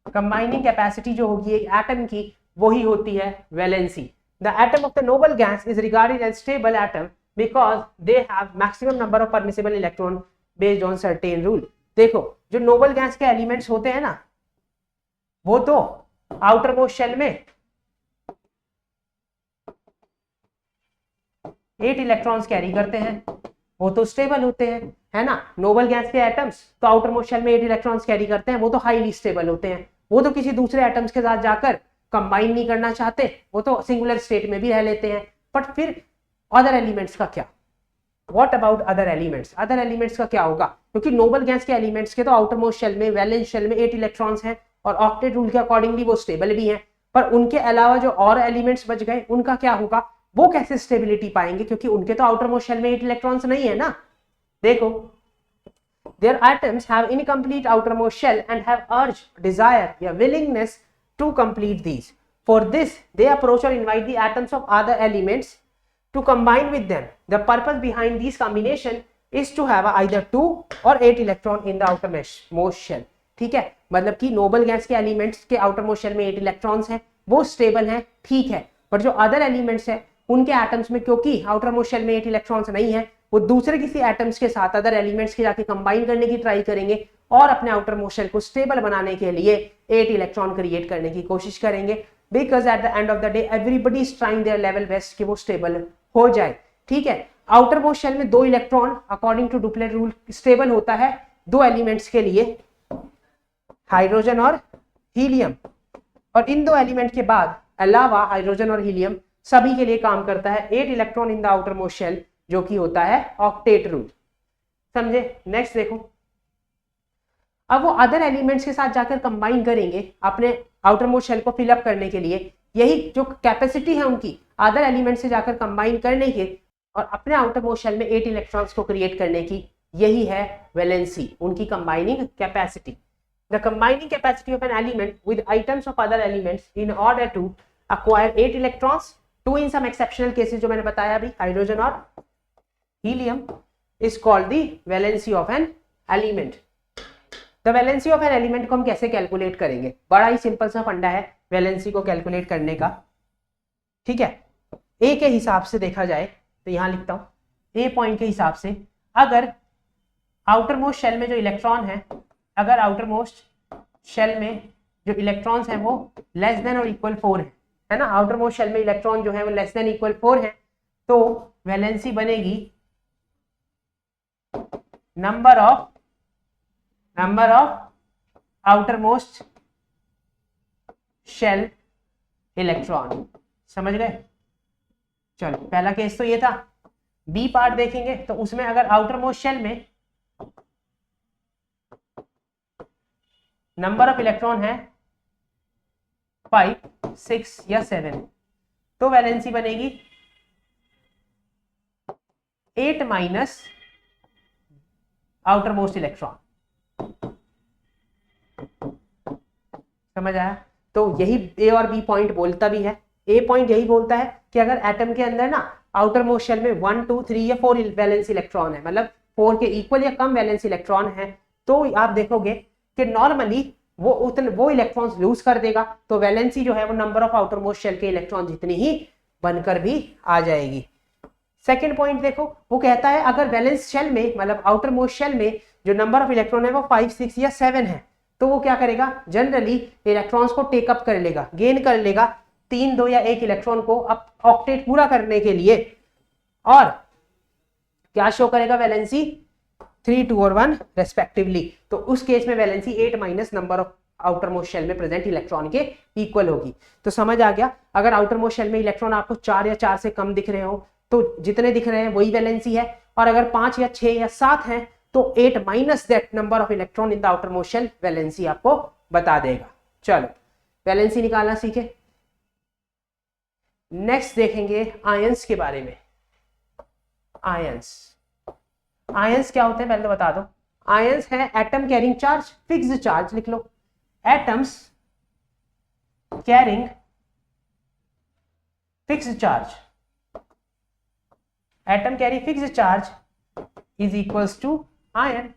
कंबाइनिंग कैपेसिटी जो होगी एक एटम की वही होती है valency. The atom of the noble gas is regarded as stable atom because they have maximum number of permissible electron based on certain rule. देखो जो नोबल गैस के एलिमेंट्स होते हैं ना, वो तो आउटर मोस्ट शेल में 8 इलेक्ट्रॉन्स कैरी करते हैं, वो तो स्टेबल होते हैं, है ना। नोबल गैस के एटम्स तो आउटर मोस्ट शेल में 8 इलेक्ट्रॉन्स कैरी करते हैं, वो तो हाईली स्टेबल होते हैं, वो तो किसी दूसरे एटम्स के साथ जाकर कंबाइन नहीं करना चाहते, वो तो सिंगुलर स्टेट में भी रह लेते हैं। बट फिर अदर एलिमेंट्स का क्या? What about other elements? Other elements का क्या होगा? क्योंकि नोबल गैस के एलिमेंट्स के तो आउटर मोस्ट शेल में, वैलेंस शेल में 8 इलेक्ट्रॉन्स हैं और ऑक्टेट रूल के अकॉर्डिंगली वो स्टेबल भी हैं, पर उनके अलावा जो और एलिमेंट्स बच गए उनका क्या होगा? वो कैसे स्टेबिलिटी पाएंगे? क्योंकि उनके तो आउटर मोस्ट शेल में 8 इलेक्ट्रॉन्स नहीं है ना। देखो, their atoms have incomplete outermost shell and have urge, desire या willingness to complete these. For this, they approach or invite the atoms of other elements to combine with them. The purpose behind these combination is to have either 2 or 8 electron in the outermost shell. ठीक है, मतलब कि noble gas के elements के outermost shell में 8 electrons हैं, वो stable हैं, ठीक है। पर जो अदर एलिमेंट्स हैं उनके एटम्स में क्योंकि आउटरमोस्ट शेल में 8 इलेक्ट्रॉन्स नहीं है, वो दूसरे किसी एटम्स के साथ अदर एलिमेंट्स के जाके कंबाइन करने की ट्राई करेंगे और अपने आउटर मोस्ट शेल को स्टेबल बनाने के लिए 8 इलेक्ट्रॉन क्रिएट करने की कोशिश करेंगे। Because at the end of the day everybody is trying their level best कि वो स्टेबल हो जाए। ठीक है, आउटर मोस्ट शेल में 2 electron according to duplet rule stable होता है 2 एलिमेंट्स के लिए, हाइड्रोजन और हीलियम, और इन 2 एलिमेंट के बाद अलावा हाइड्रोजन और हीलियम सभी के लिए काम करता है 8 electron in the outermost shell, जो कि होता है ऑक्टेट रूल। समझे? नेक्स्ट देखो, अब वो अदर एलिमेंट्स के साथ जाकर कंबाइन करेंगे अपने आउटर मोस्ट शेल को फिलअप करने के लिए। यही जो कैपेसिटी है उनकी अदर एलिमेंट से जाकर कंबाइन करने के, और अपने आउटर मोस्ट शेल में 8 इलेक्ट्रॉन्स को क्रिएट करने की, यही है वैलेंसी, उनकी combining capacity. The combining capacity of an element with items of other elements in order to acquire 8 electrons, 2 in some exceptional cases जो मैंने बताया अभी, हाइड्रोजन और helium, is called the valency of an element। the valency of an element को हम कैसे calculate करेंगे? बड़ा ही सिंपल सा फंडा है वैलेंसी को कैलकुलेट करने का, ठीक है। ए के हिसाब से देखा जाए तो यहां लिखता हूं, ए पॉइंट के हिसाब से अगर आउटर मोस्ट शेल में जो इलेक्ट्रॉन है, अगर आउटर मोस्ट शेल में जो इलेक्ट्रॉन्स हैं वो लेस देन और इक्वल 4 है ना, आउटर मोस्ट शेल में इलेक्ट्रॉन जो है वो लेस देन इक्वल 4 है, तो वैलेंसी बनेगी number of outermost shell electron. समझ गए? चलो पहला केस तो ये था। बी पार्ट देखेंगे तो उसमें अगर आउटर मोस्ट शेल में नंबर ऑफ इलेक्ट्रॉन है 5, 6 या 7, तो वैलेंसी बनेगी 8 माइनस आउटर मोस्ट इलेक्ट्रॉन। समझ आया? तो यही ए और बी पॉइंट बोलता भी है। ए पॉइंट यही बोलता है कि अगर एटम के अंदर ना आउटर मोस्ट शेल में 1, 2, 3 या 4 वैलेंस इलेक्ट्रॉन है, मतलब 4 के इक्वल या कम वैलेंस इलेक्ट्रॉन है, तो आप देखोगे कि नॉर्मली वो इलेक्ट्रॉन्स लूज कर देगा, तो वैलेंसी जो है वो number of outermost shell के इलेक्ट्रॉन जितनी ही बनकर भी आ जाएगी। सेकेंड पॉइंट देखो, वो कहता है अगर वैलेंस शेल में, मतलब आउटर मोस्ट शेल में जो नंबर ऑफ इलेक्ट्रॉन है वो 5, 6 या 7 है, तो वो क्या करेगा, जनरली इलेक्ट्रॉन्स को टेकअप कर लेगा, गेन कर लेगा 3, 2 या 1 इलेक्ट्रॉन को अब ऑक्टेट पूरा करने के लिए, और क्या शो करेगा, वैलेंसी 3, 2 और 1 रेस्पेक्टिवली। तो उस केस में valency 8 minus number of outermost shell में प्रेजेंट इलेक्ट्रॉन के इक्वल होगी। तो समझ आ गया, अगर आउटर मोस्ट शेल में इलेक्ट्रॉन आपको 4 या 4 से कम दिख रहे हो तो जितने दिख रहे हैं वही वैलेंसी है, और अगर 5 या 6 या 7 है तो 8 minus that number of electron in the outermost shell valency आपको बता देगा। चलो वैलेंसी निकालना सीखे। नेक्स्ट देखेंगे आयंस के बारे में। आयंस क्या होते हैं पहले तो बता दो। आयंस है atom carrying charge, fixed charge लिख लो, atoms carrying fixed charge, atom carry fixed charge is equals to ion,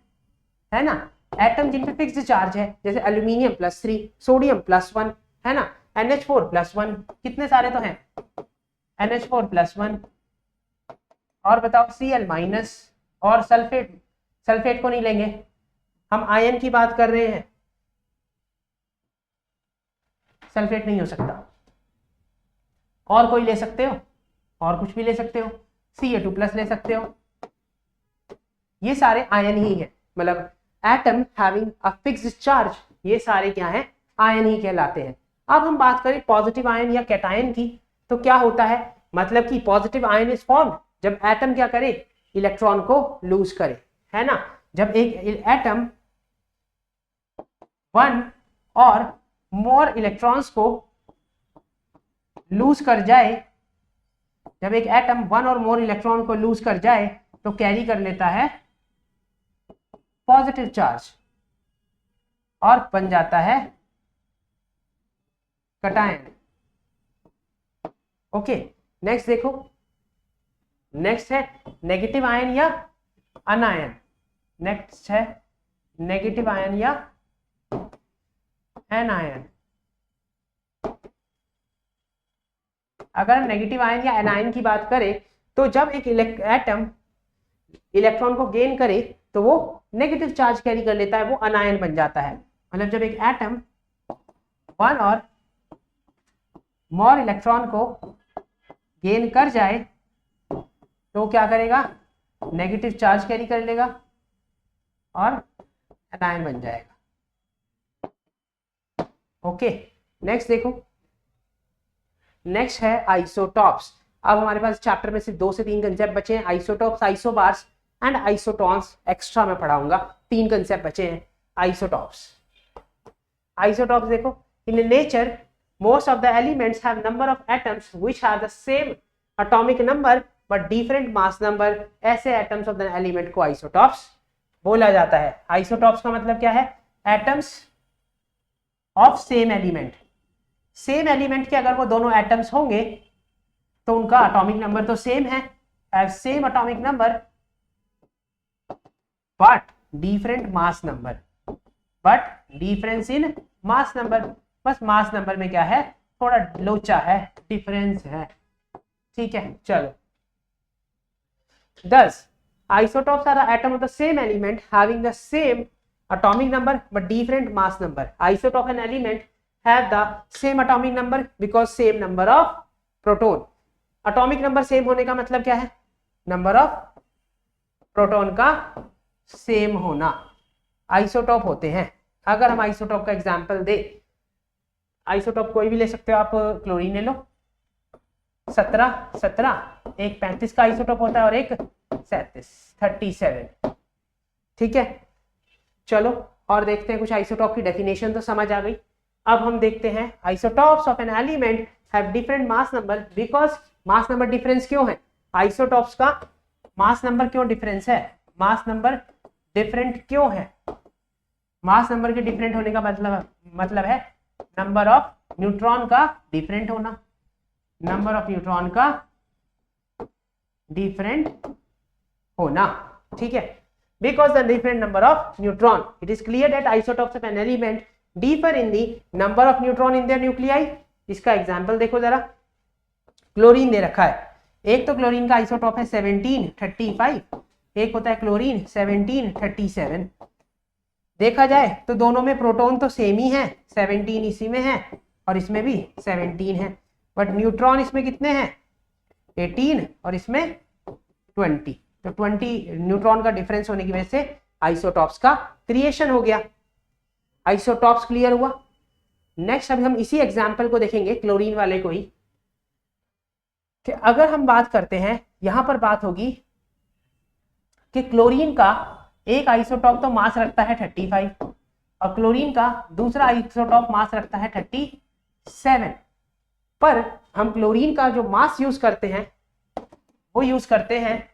है ना। एटम जिन पे फिक्स्ड चार्ज है, जैसे एल्यूमिनियम +3, सोडियम +1, है ना, NH4 +1, कितने सारे तो हैं, NH4 +1, और बताओ Cl- और सल्फेट को नहीं लेंगे, हम आयन की बात कर रहे हैं, सल्फेट नहीं हो सकता, और कोई ले सकते हो, और कुछ भी ले सकते हो, Ca2+ ले सकते हो, ये सारे आयन ही हैं, मतलब atom having a fixed charge, ये सारे क्या हैं, आयन ही कहलाते हैं। अब हम बात करें पॉजिटिव आयन या कैटायन की, तो क्या होता है, मतलब कि पॉजिटिव आयन इज फॉर्म्ड जब एटम क्या करे, इलेक्ट्रॉन को लूज करे, है ना। जब एक एटम 1 और मोर इलेक्ट्रॉन्स को लूज कर जाए, जब एक एटम 1 और मोर इलेक्ट्रॉन को लूज कर जाए तो कैरी कर लेता है पॉजिटिव चार्ज और बन जाता है कैटायन। ओके, नेक्स्ट देखो, नेक्स्ट है नेगेटिव आयन या अनायन। नेक्स्ट है नेगेटिव आयन या एनायन। अगर नेगेटिव आयन या एनायन की बात करें तो जब एक एटम इलेक्ट्रॉन को गेन करे तो वो नेगेटिव चार्ज कैरी कर लेता है, वो अनायन बन जाता है। मतलब जब एक एटम 1 और मोर इलेक्ट्रॉन को गेन कर जाए तो क्या करेगा, नेगेटिव चार्ज कैरी कर लेगा और एनायन बन जाएगा। ओके, नेक्स्ट देखो, नेक्स्ट है आइसोटॉप्स। अब हमारे पास चैप्टर में सिर्फ 2 से 3 कंसेप्ट बचे हैं, आइसोटॉप्स, आइसोबार्स एंड आइसोटॉन्स। एक्स्ट्रा में पढ़ाऊंगा, 3 कंसेप्ट बचे हैं। आइसोटॉप्स देखो, in nature most of the elements have number of atoms which have the same atomic number but different mass number, ऐसे एटम्स ऑफ द एलिमेंट को isotopes बोला जाता है। आइसोटॉप्स का मतलब क्या है? Atoms of same element. Same element के अगर वो दोनों एटम्स होंगे तो उनका एटॉमिक नंबर तो सेम है, have same atomic number but different mass number, but difference in mass number. बस मास नंबर में क्या है? थोड़ा लोचा है, डिफरेंस है। ठीक है, चलो। Thus, isotopes are the atom of the same element having the same atomic number but different mass number. Isotope of an element have the same atomic number because same number of proton. Atomic number same होने का मतलब क्या है? Number of proton का same होना isotope होते हैं। अगर हम आइसोटॉप का एग्जांपल दे, आइसोटॉप कोई भी ले सकते हो आप, क्लोरीन ले लो, 17, एक 35 का आइसोटॉप होता है और एक 37। ठीक है, चलो और देखते हैं कुछ आइसोटॉप की डेफिनेशन तो समझ आ गई। अब हम देखते हैं isotopes of an element have different mass number because mass number difference क्यों है? आइसोटॉप्स का मास नंबर क्यों डिफरेंस है? मास नंबर डिफरेंट क्यों है? मास नंबर के डिफरेंट होने का मतलब है नंबर ऑफ न्यूट्रॉन का डिफरेंट होना, नंबर ऑफ न्यूट्रॉन का डिफरेंट होना। ठीक है, because the different number of neutron, it is clear that isotopes of an element differ in the number of neutron in their nuclei. इसका example देखो जरा, chlorine दे रखा है, एक तो क्लोरीन का आइसोटॉप है 1735, एक होता है क्लोरीन 1737। देखा जाए तो दोनों में प्रोटॉन तो सेम ही है, 17 इसी में है और इसमें भी 17 है, बट न्यूट्रॉन इसमें कितने हैं? 18 और इसमें 20। तो 20 न्यूट्रॉन का डिफरेंस होने की वजह से आइसोटॉप्स का क्रिएशन हो गया। आइसोटॉप्स क्लियर हुआ। नेक्स्ट अभी हम इसी एग्जांपल को देखेंगे, क्लोरीन वाले को ही, कि अगर हम बात करते हैं, यहां पर बात होगी कि क्लोरीन का एक आइसोटॉप तो मास रखता है 35 और क्लोरीन का दूसरा आइसोटॉप मास रखता है 37, पर हम क्लोरीन का जो मास यूज करते हैं वो यूज करते हैं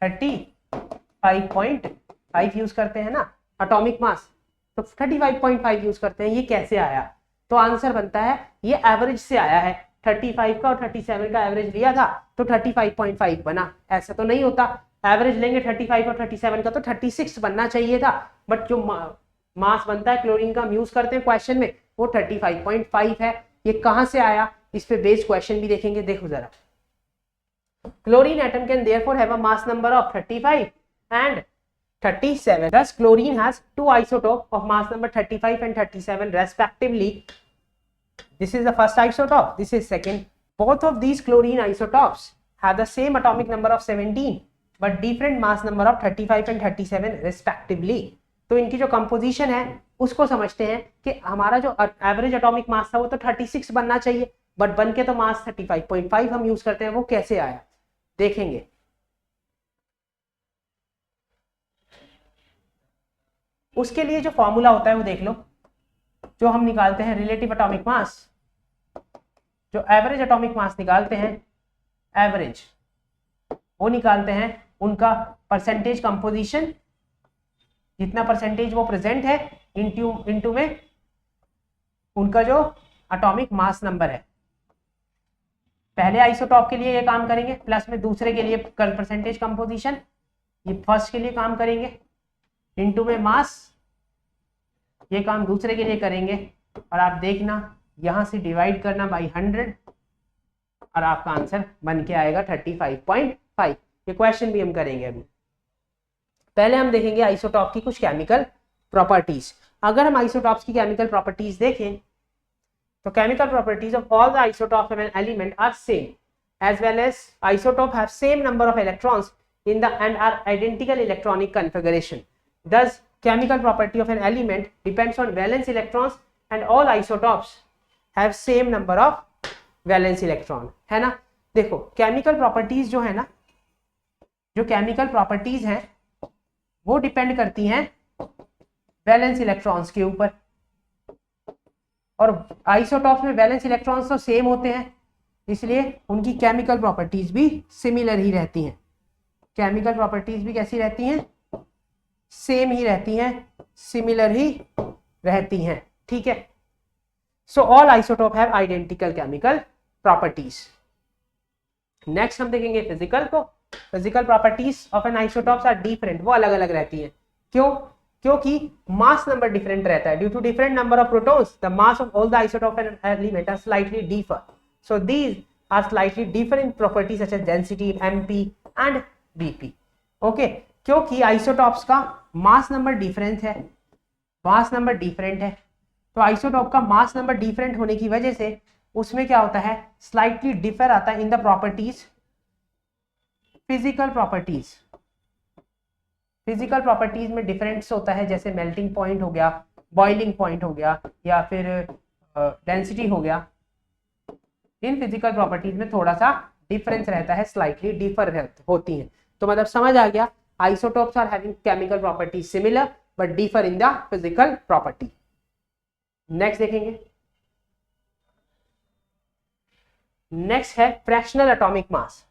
35.5 यूज करते हैं ना, एटॉमिक मास, तो 35.5 यूज करते हैं। ये कैसे आया? तो आंसर बनता है ये एवरेज से आया है, 35 का और 37 का एवरेज लिया था तो 35.5 बना। ऐसा तो नहीं होता, एवरेज लेंगे 35 और 37 का तो 36 बनना चाहिए था, बट जो मास बनता है क्लोरीन का हम यूज करते हैं क्वेश्चन में वो 35.5 है। ये कहां से आया, इस पे बेस्ड क्वेश्चन भी देखेंगे। देखो जरा, chlorine atom can therefore have a mass number of 35 and 37. Thus, chlorine has two isotopes of mass number 35 and 37 respectively. This is the first isotope. This is second. Both of these chlorine isotopes have the same atomic number of 17, but different mass number of 35 and 37 respectively. तो इनकी जो composition है उसको समझते हैं कि हमारा जो एवरेज एटॉमिक मास था वो तो 36 बनना चाहिए, बट बन के तो मास 35.5 हम यूज करते हैं। वो कैसे आया देखेंगे। उसके लिए जो फॉर्मूला होता है वो देख लो, जो हम निकालते हैं रिलेटिव एटॉमिक मास, जो एवरेज एटॉमिक मास निकालते हैं, एवरेज वो निकालते हैं उनका परसेंटेज कंपोजिशन, जितना परसेंटेज वो प्रेजेंट है इनटू में उनका जो एटॉमिक मास नंबर है। पहले आइसोटॉप के लिए ये काम करेंगे, प्लस में दूसरे के लिए परसेंटेज कंपोजिशन, ये फर्स्ट के लिए काम करेंगे, इनटू में मास, ये काम दूसरे के लिए करेंगे, और आप देखना यहां से डिवाइड करना बाई 100 और आपका आंसर बन के आएगा 35.5। ये क्वेश्चन भी हम करेंगे अभी। पहले हम देखेंगे आइसोटॉप की कुछ केमिकल प्रॉपर्टीज। अगर हम आइसोटॉप्स की केमिकल प्रॉपर्टीज देखें तो chemical properties of all the isotopes of an element are same, as well as isotope have same number of electrons in the and are identical electronic configuration. Thus, chemical property of an element depends on valence electrons and all isotopes have same number of valence electron, है ना। देखो chemical properties जो है ना, जो chemical properties हैं वो depend करती हैं वैलेंस इलेक्ट्रॉन्स के ऊपर, और आइसोटॉप्स में वैलेंस इलेक्ट्रॉन्स तो सेम होते हैं, इसलिए उनकी केमिकल प्रॉपर्टीज भी सिमिलर ही रहती हैं। केमिकल प्रॉपर्टीज भी कैसी रहती हैं? सेम ही रहती हैं, सिमिलर ही रहती हैं। ठीक है, so all isotope have identical chemical properties. Next हम देखेंगे फिजिकल को। Physical properties of an isotopes are different, वो अलग अलग रहती हैं। क्यों? क्योंकि मास नंबर डिफरेंट रहता है। Due to different number of protons the mass of all the isotope and element are slightly differ, so these are slightly different in properties such as density, MP and BP. Okay, क्योंकि isotopes का mass number different है, mass number different है, तो isotope का mass number different होने की वजह से उसमें क्या होता है? स्लाइटली डिफर आता है in the properties, physical properties. Physical properties में डिफरेंस होता है, जैसे मेल्टिंग पॉइंट हो गया, बॉइलिंग पॉइंट हो गया, या फिर डेंसिटी हो गया। इन फिजिकल प्रॉपर्टीज में थोड़ा सा डिफरेंस रहता है, स्लाइटली डिफर होती हैं। तो मतलब समझ आ गया, isotopes are having chemical properties similar but differ in the physical property. Next देखेंगे, नेक्स्ट है फ्रैक्शनल एटॉमिक मास।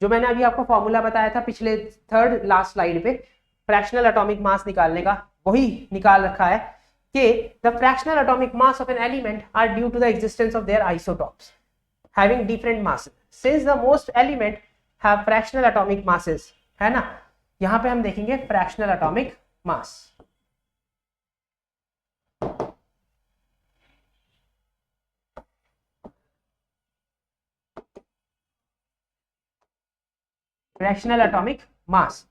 जो मैंने अभी आपको फॉर्मूला बताया था पिछले थर्ड लास्ट स्लाइड पे, फ्रैक्शनल एटॉमिक मास निकालने का, वही निकाल रखा है कि the fractional atomic mass of an element are due to the existence of their isotopes having different masses. Since the most element have fractional atomic masses, है ना, यहां पे हम देखेंगे फ्रैक्शनल एटॉमिक मास। फ्रैक्शनल एटॉमिक मास,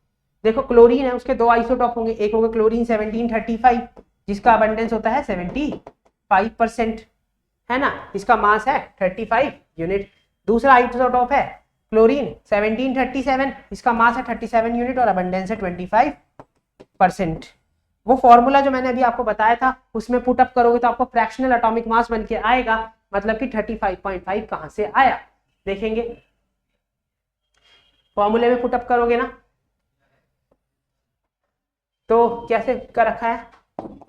देखो क्लोरीन है, उसके दो आइसोटॉप होंगे, एक होगा क्लोरीन 1735 जिसका अबंडेंस होता है 75%, है ना, इसका मास है 35 यूनिट। दूसरा आइसोटॉप है क्लोरीन 1737, इसका मास है 37 यूनिट और अबंडेंस है 25%। वो फॉर्मूला जो मैंने अभी आपको बताया था उसमें पुट अप करोगे तो आपको फ्रैक्शनल एटॉमिक मास बन के आएगा, मतलब कि 35.5 कहां से आया देखेंगे। फॉर्मूले में पुटअप करोगे ना तो कैसे कर रखा है?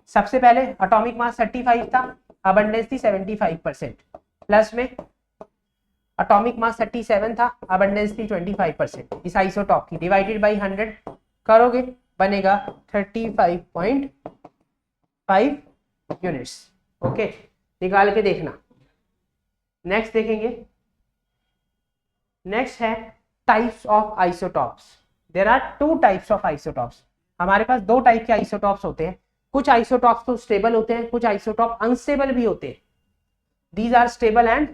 सबसे पहले एटॉमिक मास 35 था, अबंडेंस थी 75%, प्लस में एटॉमिक मास 37 था, अबंडेंस थी 25%। इस आइसोटॉप की डिवाइडेड बाय 100 करोगे बनेगा 35.5 यूनिट्स। ओके, निकाल के देखना। नेक्स्ट देखेंगे, नेक्स्ट है types of isotopes. There are two types of isotopes. हमारे पास दो टाइप के आइसोटॉप्स होते हैं। कुछ आइसोटॉप्स तो स्टेबल होते हैं, कुछ आइसोटॉप अनस्टेबल भी होते हैं। These are stable and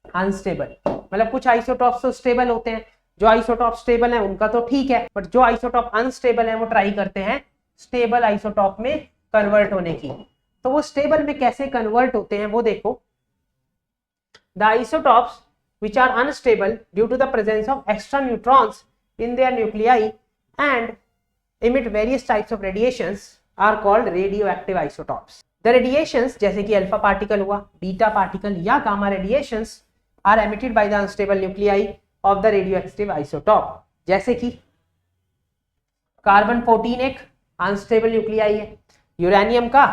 unstable, मतलब कुछ आइसोटॉप्स तो स्टेबल होते हैं, जो आइसोटॉप स्टेबल है उनका तो ठीक है, बट जो आइसोटॉप अनस्टेबल है वो ट्राई करते हैं स्टेबल आइसोटॉप में कन्वर्ट होने की। तो वो स्टेबल में कैसे कन्वर्ट होते हैं वो देखो। The isotopes which are unstable due to the presence of extra neutrons in their nuclei and emit various types of radiations are called radioactive isotopes. The radiations जैसे कि अल्फा पार्टिकल हुआ, beta particle या gamma radiations are emitted by the unstable nuclei of the radioactive isotope. जैसे कि carbon 14 एक unstable nuclei है, uranium का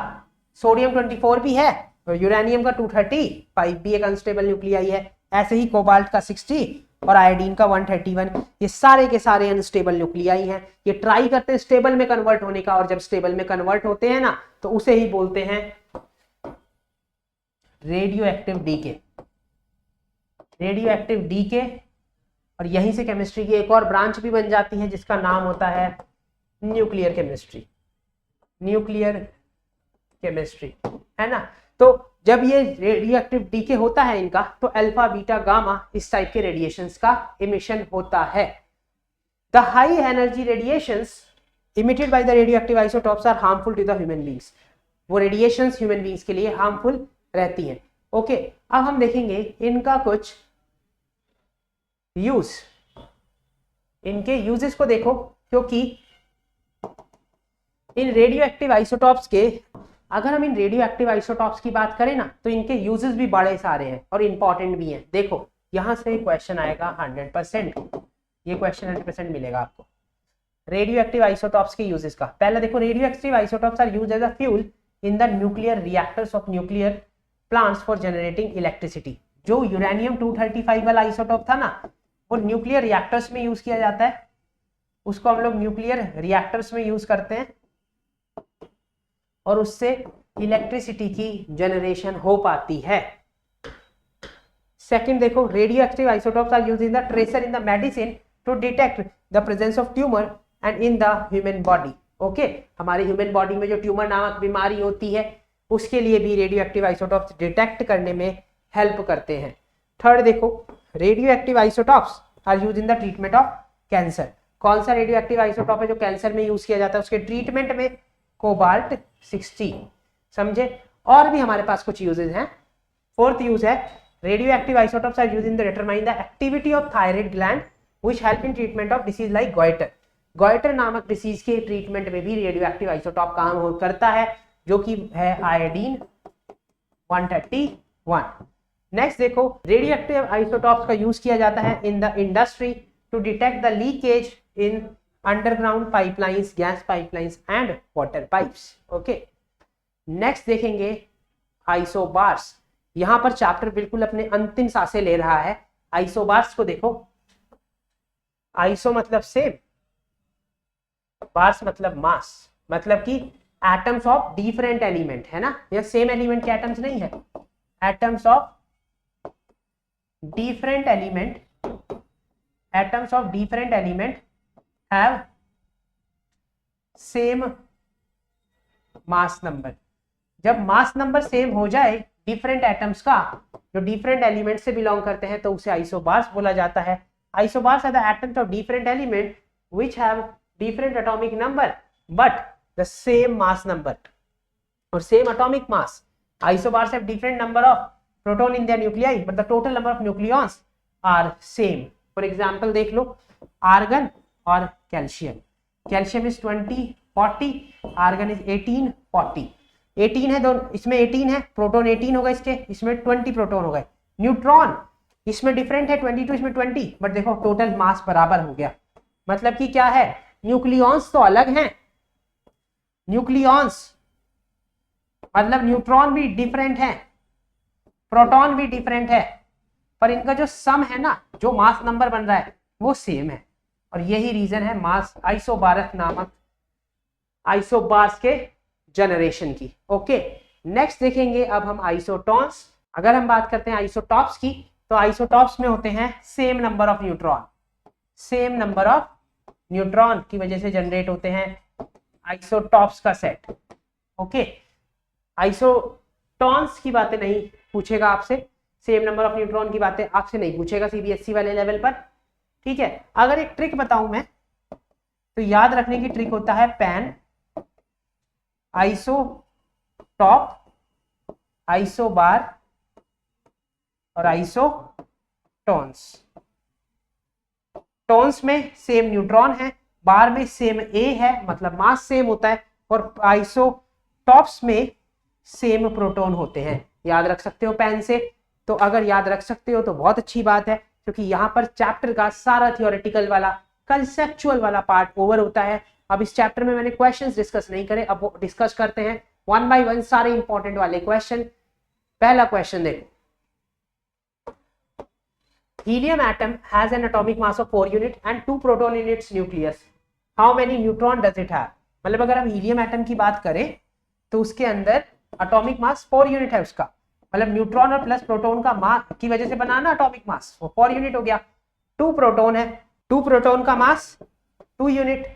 sodium 24 भी है और यूरेनियम का 235 भी एक अनस्टेबल न्यूक्लियाई है। ऐसे ही कोबाल्ट का 60 और आयोडीन का 131, ये सारे के सारे अनस्टेबल न्यूक्लियाई हैं। ये ट्राई करते हैं स्टेबल में कन्वर्ट होने का, और जब स्टेबल में कन्वर्ट होते हैं ना तो उसे ही बोलते हैं radioactive decay. Radioactive decay, और यहीं से केमिस्ट्री की एक और ब्रांच भी बन जाती है जिसका नाम होता है न्यूक्लियर केमिस्ट्री। न्यूक्लियर केमिस्ट्री, है ना। तो जब ये रेडियो एक्टिव डीके होता है इनका, तो अल्फा बीटा गामा इस टाइप के रेडिएशंस का इमिशन होता है। The high energy radiations emitted by the radioactive isotopes are harmful to the human beings. वो रेडिएशंस ह्यूमन बींग्स के लिए हार्मफुल रहती हैं। ओके, अब हम देखेंगे इनका कुछ यूज, इनके यूजेस को देखो, क्योंकि इन रेडियो एक्टिव आइसोटॉप्स के, अगर हम इन रेडियो एक्टिव आइसोटॉप्स की बात करें ना तो इनके यूजेस भी बड़े सारे हैं और इंपॉर्टेंट भी हैं। देखो यहां से क्वेश्चन आएगा 100%, ये क्वेश्चन 100% मिलेगा आपको रेडियो एक्टिव आइसोटॉप्स के यूजेस का। पहले देखो, radioactive isotopes are used as a fuel in the nuclear reactors of nuclear plants for generating electricity. जो यूरेनियम 235 वाला आइसोटोप था ना, वो न्यूक्लियर रिएक्टर्स में यूज किया जाता है, उसको हम लोग न्यूक्लियर रिएक्टर्स में यूज करते हैं और उससे इलेक्ट्रिसिटी की जनरेशन हो पाती है। सेकंड देखो, radioactive isotopes are used in the tracer in the medicine to detect the presence of tumour and in the human body. Okay, हमारे ह्यूमन बॉडी में जो ट्यूमर नामक बीमारी होती है उसके लिए भी रेडियो एक्टिव आइसोटोप्स डिटेक्ट करने में हेल्प करते हैं। थर्ड देखो, radioactive isotopes are used in the treatment of cancer. कौन सा रेडियो एक्टिव आइसोटोप है जो कैंसर में यूज किया जाता है उसके ट्रीटमेंट में? कोबाल्ट 60। समझे? और भी हमारे पास कुछ यूजेस हैं। फोर्थ यूज है, radioactive isotopes are used in the determine the activity of thyroid gland which help in treatment of disease like goitre. Goitre नामक डिसीज के ट्रीटमेंट में भी रेडियो एक्टिव आइसोटोप काम करता है, जो कि है आयोडीन 131। नेक्स्ट देखो, रेडियो एक्टिव आइसोटोप्स का यूज किया जाता है in the industry to detect the leakage in underground pipelines, gas pipelines and water pipes. Okay, next देखेंगे आइसोबार्स। यहां पर चैप्टर बिल्कुल अपने अंतिम सांसें ले रहा है। आइसोबार्स को देखो, आइसो मतलब सेम, बार्स मतलब मास, मतलब कि एटम्स ऑफ डिफरेंट एलिमेंट, है ना? यह सेम एलिमेंट के एटम्स नहीं है, atoms of different element, atoms of different element have same mass number। जब मास नंबर सेम हो जाए डिफरेंट एटम्स का, जो डिफरेंट एलिमेंट से बिलोंग करते हैं, तो उसे आइसोबार्स बोला जाता है। Isobars are the atoms of different element which have different atomic number but the same mass number और same atomic mass. Isobars have different number of proton in their nuclei but the total number of nucleons are same. For example देख लो, argon और calcium. Calcium is 2040, argon is 1840। 18 है दोनों, इसमें 18 है, proton 18 होगा इसके, इसमें 20 प्रोटॉन हो गए। न्यूट्रॉन इसमें डिफरेंट है 22, इसमें 20, बट देखो टोटल मास बराबर हो गया। मतलब कि क्या है, न्यूक्लियॉन्स तो अलग हैं, न्यूक्लियॉन्स मतलब न्यूट्रॉन भी डिफरेंट है, प्रोटॉन भी डिफरेंट है, पर इनका जो सम है ना, जो मास नंबर बन रहा है वो सेम है। और यही रीजन है मास आइसोबारस नामक आइसोबार्स के जनरेशन की। ओके, नेक्स्ट देखेंगे अब हम आइसोटॉन्स। अगर हम बात करते हैं आइसोटॉप्स की, तो आइसोटॉप्स में होते हैं same number of neutron, same number of neutron की वजह से जनरेट होते हैं आइसोटॉप्स का सेट। ओके, आइसोटॉन्स की बातें नहीं पूछेगा आपसे, सेम नंबर ऑफ न्यूट्रॉन की बातें आपसे नहीं पूछेगा सीबीएसई वाले लेवल पर। ठीक है, अगर एक ट्रिक बताऊं मैं, तो याद रखने की ट्रिक होता है पैन, आइसोटॉप, आइसोबार और आइसोटॉन्स। टॉन्स में सेम न्यूट्रॉन है, बार में सेम ए है, मतलब मास सेम होता है, और आइसोटॉप्स में सेम प्रोटॉन होते हैं। याद रख सकते हो पैन से? तो अगर याद रख सकते हो तो बहुत अच्छी बात है, क्योंकि यहाँ पर चैप्टर का सारा थियोरेटिकल वाला, कंसेप्चुअल वाला पार्ट ओवर होता है। अब इस चैप्टर में मैंने क्वेश्चंस डिस्कस नहीं करे, अब वो डिस्कस करते हैं वन बाय वन सारे इंपॉर्टेंट वाले क्वेश्चन। पहला क्वेश्चन देखो, helium atom has an atomic mass of 4 unit and 2 proton in it's nucleus, how many neutron does it have? मतलब अगर हम हीलियम एटम की बात करें तो उसके अंदर एटॉमिक मास 4 यूनिट है उसका, मतलब न्यूट्रॉन और प्लस प्रोटॉन का मास की वजह से बना ना एटॉमिक मास, वो 4 यूनिट हो गया। 2 प्रोटॉन है, 2 प्रोटॉन का मास 2 यूनिट,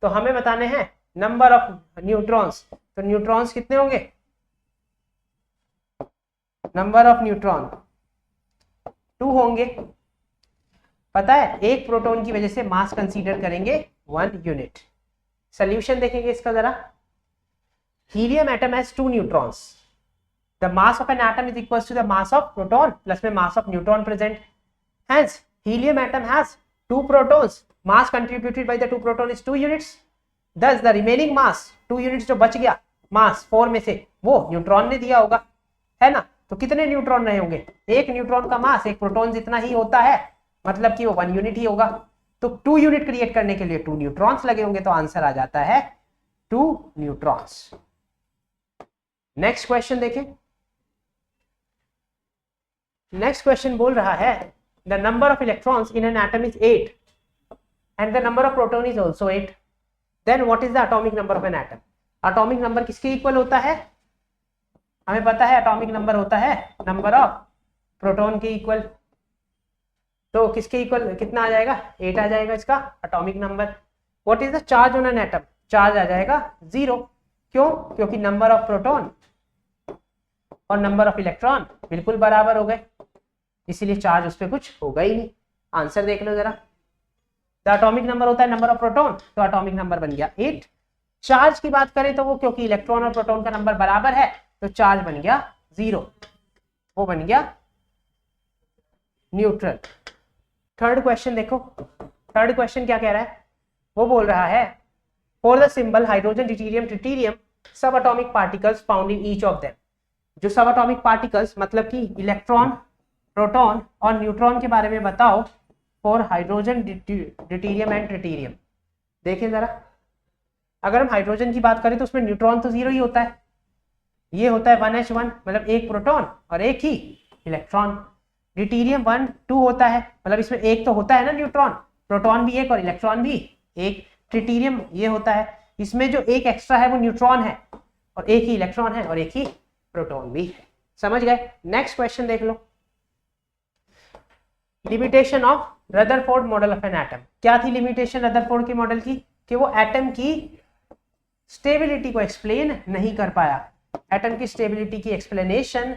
तो हमें बताने हैं नंबर ऑफ न्यूट्रॉन्स। तो न्यूट्रॉन्स कितने होंगे? नंबर ऑफ न्यूट्रॉन 2 होंगे। पता है, एक प्रोटॉन की वजह से मास कंसीडर करेंगे 1 यूनिट। सोल्यूशन देखेंगे इसका जरा। Helium atom has 2 neutrons, the mass of an atom is equals to the mass of proton plus में mass of neutron present. Hence helium atom has 2 protons, mass contributed by the 2 proton is 2 units. Thus the remaining mass 2 units जो बच गया mass 4 में से, वो neutron ने दिया होगा, है ना? तो कितने न्यूट्रॉन रहे होंगे? एक न्यूट्रॉन का मास एक प्रोटॉन जितना ही होता है, मतलब कि वो 1 यूनिट ही होगा। तो 2 यूनिट क्रिएट करने के लिए 2 न्यूट्रॉन्स लगे होंगे, तो आंसर आ जाता है 2 न्यूट्रॉन्स। नेक्स्ट क्वेश्चन देखें, नेक्स्ट क्वेश्चन बोल रहा है the number of electrons in an atom is 8 and the number of proton is also 8, then what is the atomic number of an atom. Atomic number किसके equal होता है, हमें पता है एटॉमिक नंबर होता है नंबर ऑफ प्रोटॉन के equal. तो किसके इक्वल कितना आ जाएगा, 8 आ जाएगा इसका atomic number. What is the charge on an atom, charge आ जाएगा 0। क्यों, क्योंकि नंबर ऑफ प्रोटॉन और नंबर ऑफ इलेक्ट्रॉन बिल्कुल बराबर हो गए, इसीलिए चार्ज उस पर कुछ होगा ही नहीं। आंसर देख लो जरा, द एटॉमिक नंबर होता है नंबर ऑफ प्रोटॉन, तो एटॉमिक नंबर बन गया 8। चार्ज की बात करें तो वो क्योंकि इलेक्ट्रॉन और प्रोटॉन का नंबर बराबर है तो चार्ज बन गया 0, वो बन गया न्यूट्रल। थर्ड क्वेश्चन देखो, थर्ड क्वेश्चन क्या कह रहा है, वो बोल रहा है for the symbol hydrogen deuterium tritium subatomic particles found in each of them. जो सब एटॉमिक पार्टिकल्स मतलब कि इलेक्ट्रॉन, प्रोटॉन और न्यूट्रॉन के बारे में बताओ for hydrogen deuterium and tritium. देखें जरा, अगर हम हाइड्रोजन की बात करें तो उसमें न्यूट्रॉन तो 0 ही होता है, ये होता है 1h1 मतलब एक प्रोटॉन और एक ही इलेक्ट्रॉन। ड्यूटेरियम 1 2 होता है, मतलब इसमें एक तो होता है ना न्यूट्रॉन, प्रोटॉन भी एक और इलेक्ट्रॉन भी एक। ट्रिटियम ये होता है, इसमें जो एक एक्स्ट्रा है वो न्यूट्रॉन है और एक ही इलेक्ट्रॉन है और एक ही प्रोटॉन भी है। समझ गए। नेक्स्ट क्वेश्चन देख लो, limitation of Rutherford model of an atom. क्या थी लिमिटेशन रदरफोर्ड के मॉडल की, कि वो एटम की स्टेबिलिटी को एक्सप्लेन नहीं कर पाया। एटम की स्टेबिलिटी की एक्सप्लेनेशन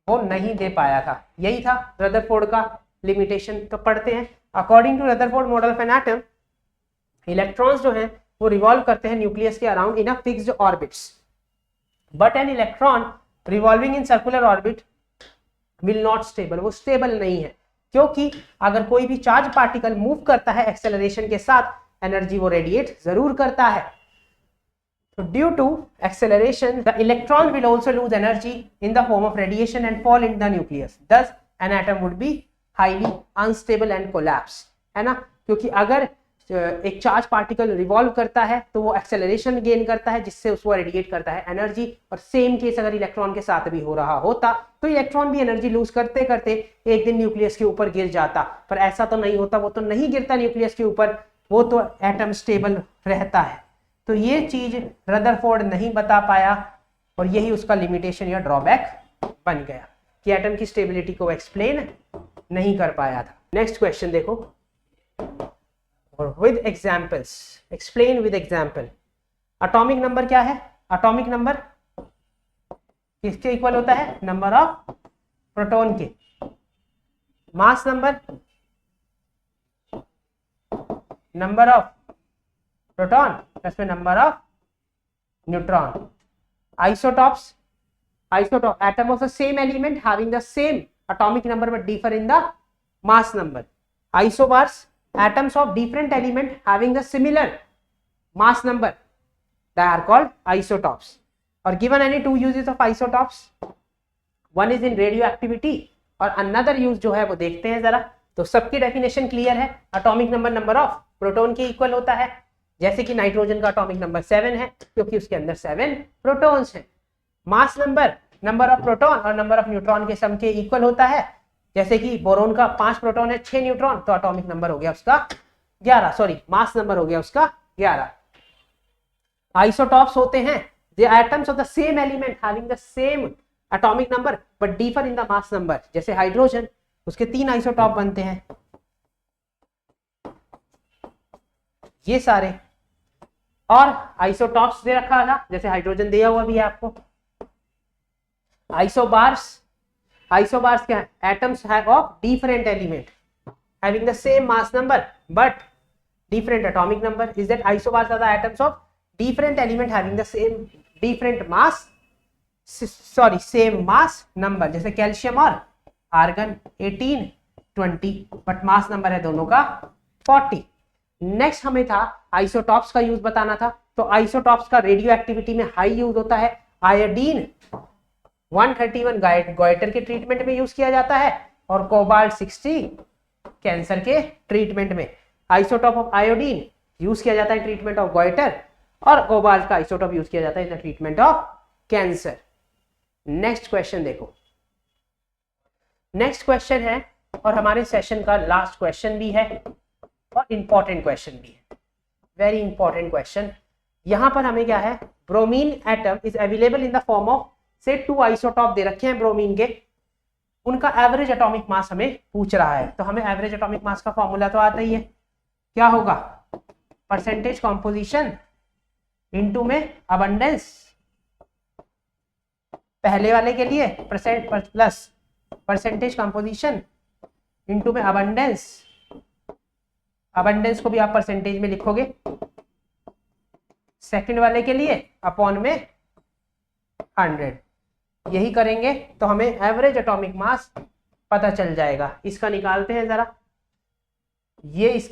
वो नहीं दे पाया था, यही था रदरफोर्ड का लिमिटेशन। तो पढ़ते हैं, according to Rutherford model of an atom, electrons जो हैं वो रिवॉल्व करते हैं न्यूक्लियस के around in a fixed orbits, but an electron revolving in circular orbit will not stable, वो स्टेबल नहीं है, क्योंकि अगर कोई भी चार्ज पार्टिकल मूव करता है एक्सेलरेशन के साथ, एनर्जी वो रेडिएट जरूर करता है। So due to acceleration, the electron will also lose energy in the form of radiation and fall in the nucleus. Thus, an atom would be highly unstable and collapse. है ना, क्योंकि अगर एक charge particle revolve करता है तो वो acceleration gain करता है जिससे उसको रेडिएट करता है एनर्जी, और सेम केस अगर इलेक्ट्रॉन के साथ भी हो रहा होता तो इलेक्ट्रॉन भी एनर्जी लूज करते करते एक दिन न्यूक्लियस के ऊपर गिर जाता। पर ऐसा तो नहीं होता, वो तो नहीं गिरता न्यूक्लियस के ऊपर, वो तो एटम स्टेबल रहता है। तो ये चीज रदरफोर्ड नहीं बता पाया और यही उसका लिमिटेशन या ड्रॉबैक बन गया कि एटम की स्टेबिलिटी को एक्सप्लेन नहीं कर पाया था। नेक्स्ट क्वेश्चन देखो, और with examples, explain with example. Atomic number क्या है, एटॉमिक नंबर किसके इक्वल होता है, नंबर ऑफ प्रोटॉन के। Mass number, number of proton plus में number of neutron. Isotopes, isotope atom of the same element having the same atomic number but differ in the mass number. Isobars, atoms of different element having the similar mass number, they are called isotopes. Or given any two uses of isotopes, one is in radioactivity और another use जो है वो देखते हैं जरा। तो सबकी definition clear है, atomic number number of proton के इक्वल होता है, जैसे कि नाइट्रोजन का एटॉमिक नंबर 7 है क्योंकि उसके अंदर 7 प्रोटॉन्स हैं। मास नंबर नंबर ऑफ प्रोटॉन और नंबर ऑफ न्यूट्रॉन के सम के इक्वल होता है, जैसे कि बोरोन का 5 प्रोटॉन है 6 न्यूट्रॉन, तो एटॉमिक नंबर हो गया उसका 11, सॉरी मास नंबर हो गया उसका 11। आइसोटॉप्स होते हैं the atoms of the same element having the same atomic number but differ in the mass number, जैसे हाइड्रोजन, उसके 3 आइसोटॉप बनते हैं ये सारे। और आइसोटॉप्स दे रखा था, जैसे हाइड्रोजन दिया हुआ भी है आपको। आइसोबार्स, आइसोबार्स क्या है, atoms of different element having the same mass number but different atomic number. Is that isobars are the atoms of different element having the same different mass, sorry same mass number, जैसे calcium और argon 18 20 but mass number है दोनों का 40। Next हमें था isotopes का use बताना था, तो आइसोटॉप्स का रेडियो एक्टिविटी में हाई यूज होता है। आयोडीन 131 गॉइटर के ट्रीटमेंट में यूज किया जाता है और कोबाल्ट 60 कैंसर के ट्रीटमेंट में। आइसोटॉप ऑफ आयोडीन यूज किया जाता है ट्रीटमेंट ऑफ गॉइटर और कोबाल्ट का आइसोटॉप यूज किया जाता है in the treatment of cancer. Next question देखो, नेक्स्ट क्वेश्चन है और हमारे सेशन का लास्ट क्वेश्चन भी है और इंपॉर्टेंट क्वेश्चन भी है, वेरी इंपॉर्टेंट क्वेश्चन। यहां पर हमें क्या है, bromine atom is available in the form of से 2 आइसोटॉप दे रखे हैं ब्रोमीन के, उनका एवरेज एटॉमिक मास हमें पूछ रहा है। तो हमें एवरेज एटॉमिक मास का फॉर्मूला तो आता ही है, क्या होगा, परसेंटेज कॉम्पोजिशन इनटू में अबंडेंस, पहले वाले के लिए percent plus percentage composition into में अबंडेंस, अबंडेंस को भी आप परसेंटेज में लिखोगे, सेकंड वाले के लिए अपॉन में 100, यही करेंगे तो हमें एवरेज एटॉमिक मास पता चल जाएगा। इसका निकालते हैं जरा, ये इस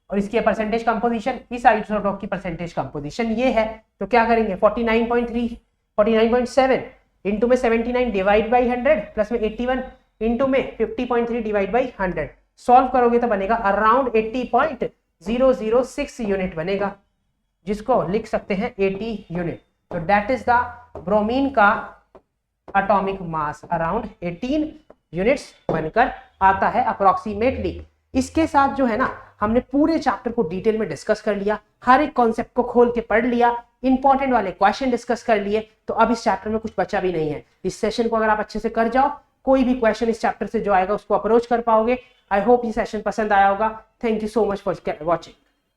और इसकी परसेंटेज कंपोजिशन, इस आइसोटॉप की परसेंटेज कंपोजिशन ये है, तो क्या करेंगे 49.3 49.7 इंटू में 79 डिवाइड बाई 100 प्लस में 81 इंटू में 50.3 डिवाइड बाई 100, सॉल्व करोगे तो बनेगा अराउंड 80.006 यूनिट बनेगा, जिसको लिख सकते हैं 80 यूनिट। तो दैट इज द ब्रोमीन का एटॉमिक मास अराउंड 18 यूनिट्स बनकर आता है अप्रोक्सीमेटली। इसके साथ जो है ना, हमने पूरे चैप्टर को डिटेल में डिस्कस कर लिया, हर एक कॉन्सेप्ट को खोल के पढ़ लिया, इंपॉर्टेंट वाले क्वेश्चन डिस्कस कर लिए, तो अब इस चैप्टर में कुछ बचा भी नहीं है। इस सेशन को अगर आप अच्छे से कर जाओ, कोई भी क्वेश्चन इस चैप्टर से जो आएगा उसको अप्रोच कर पाओगे। आई होप ये सेशन पसंद आया होगा। Thank you so much for watching.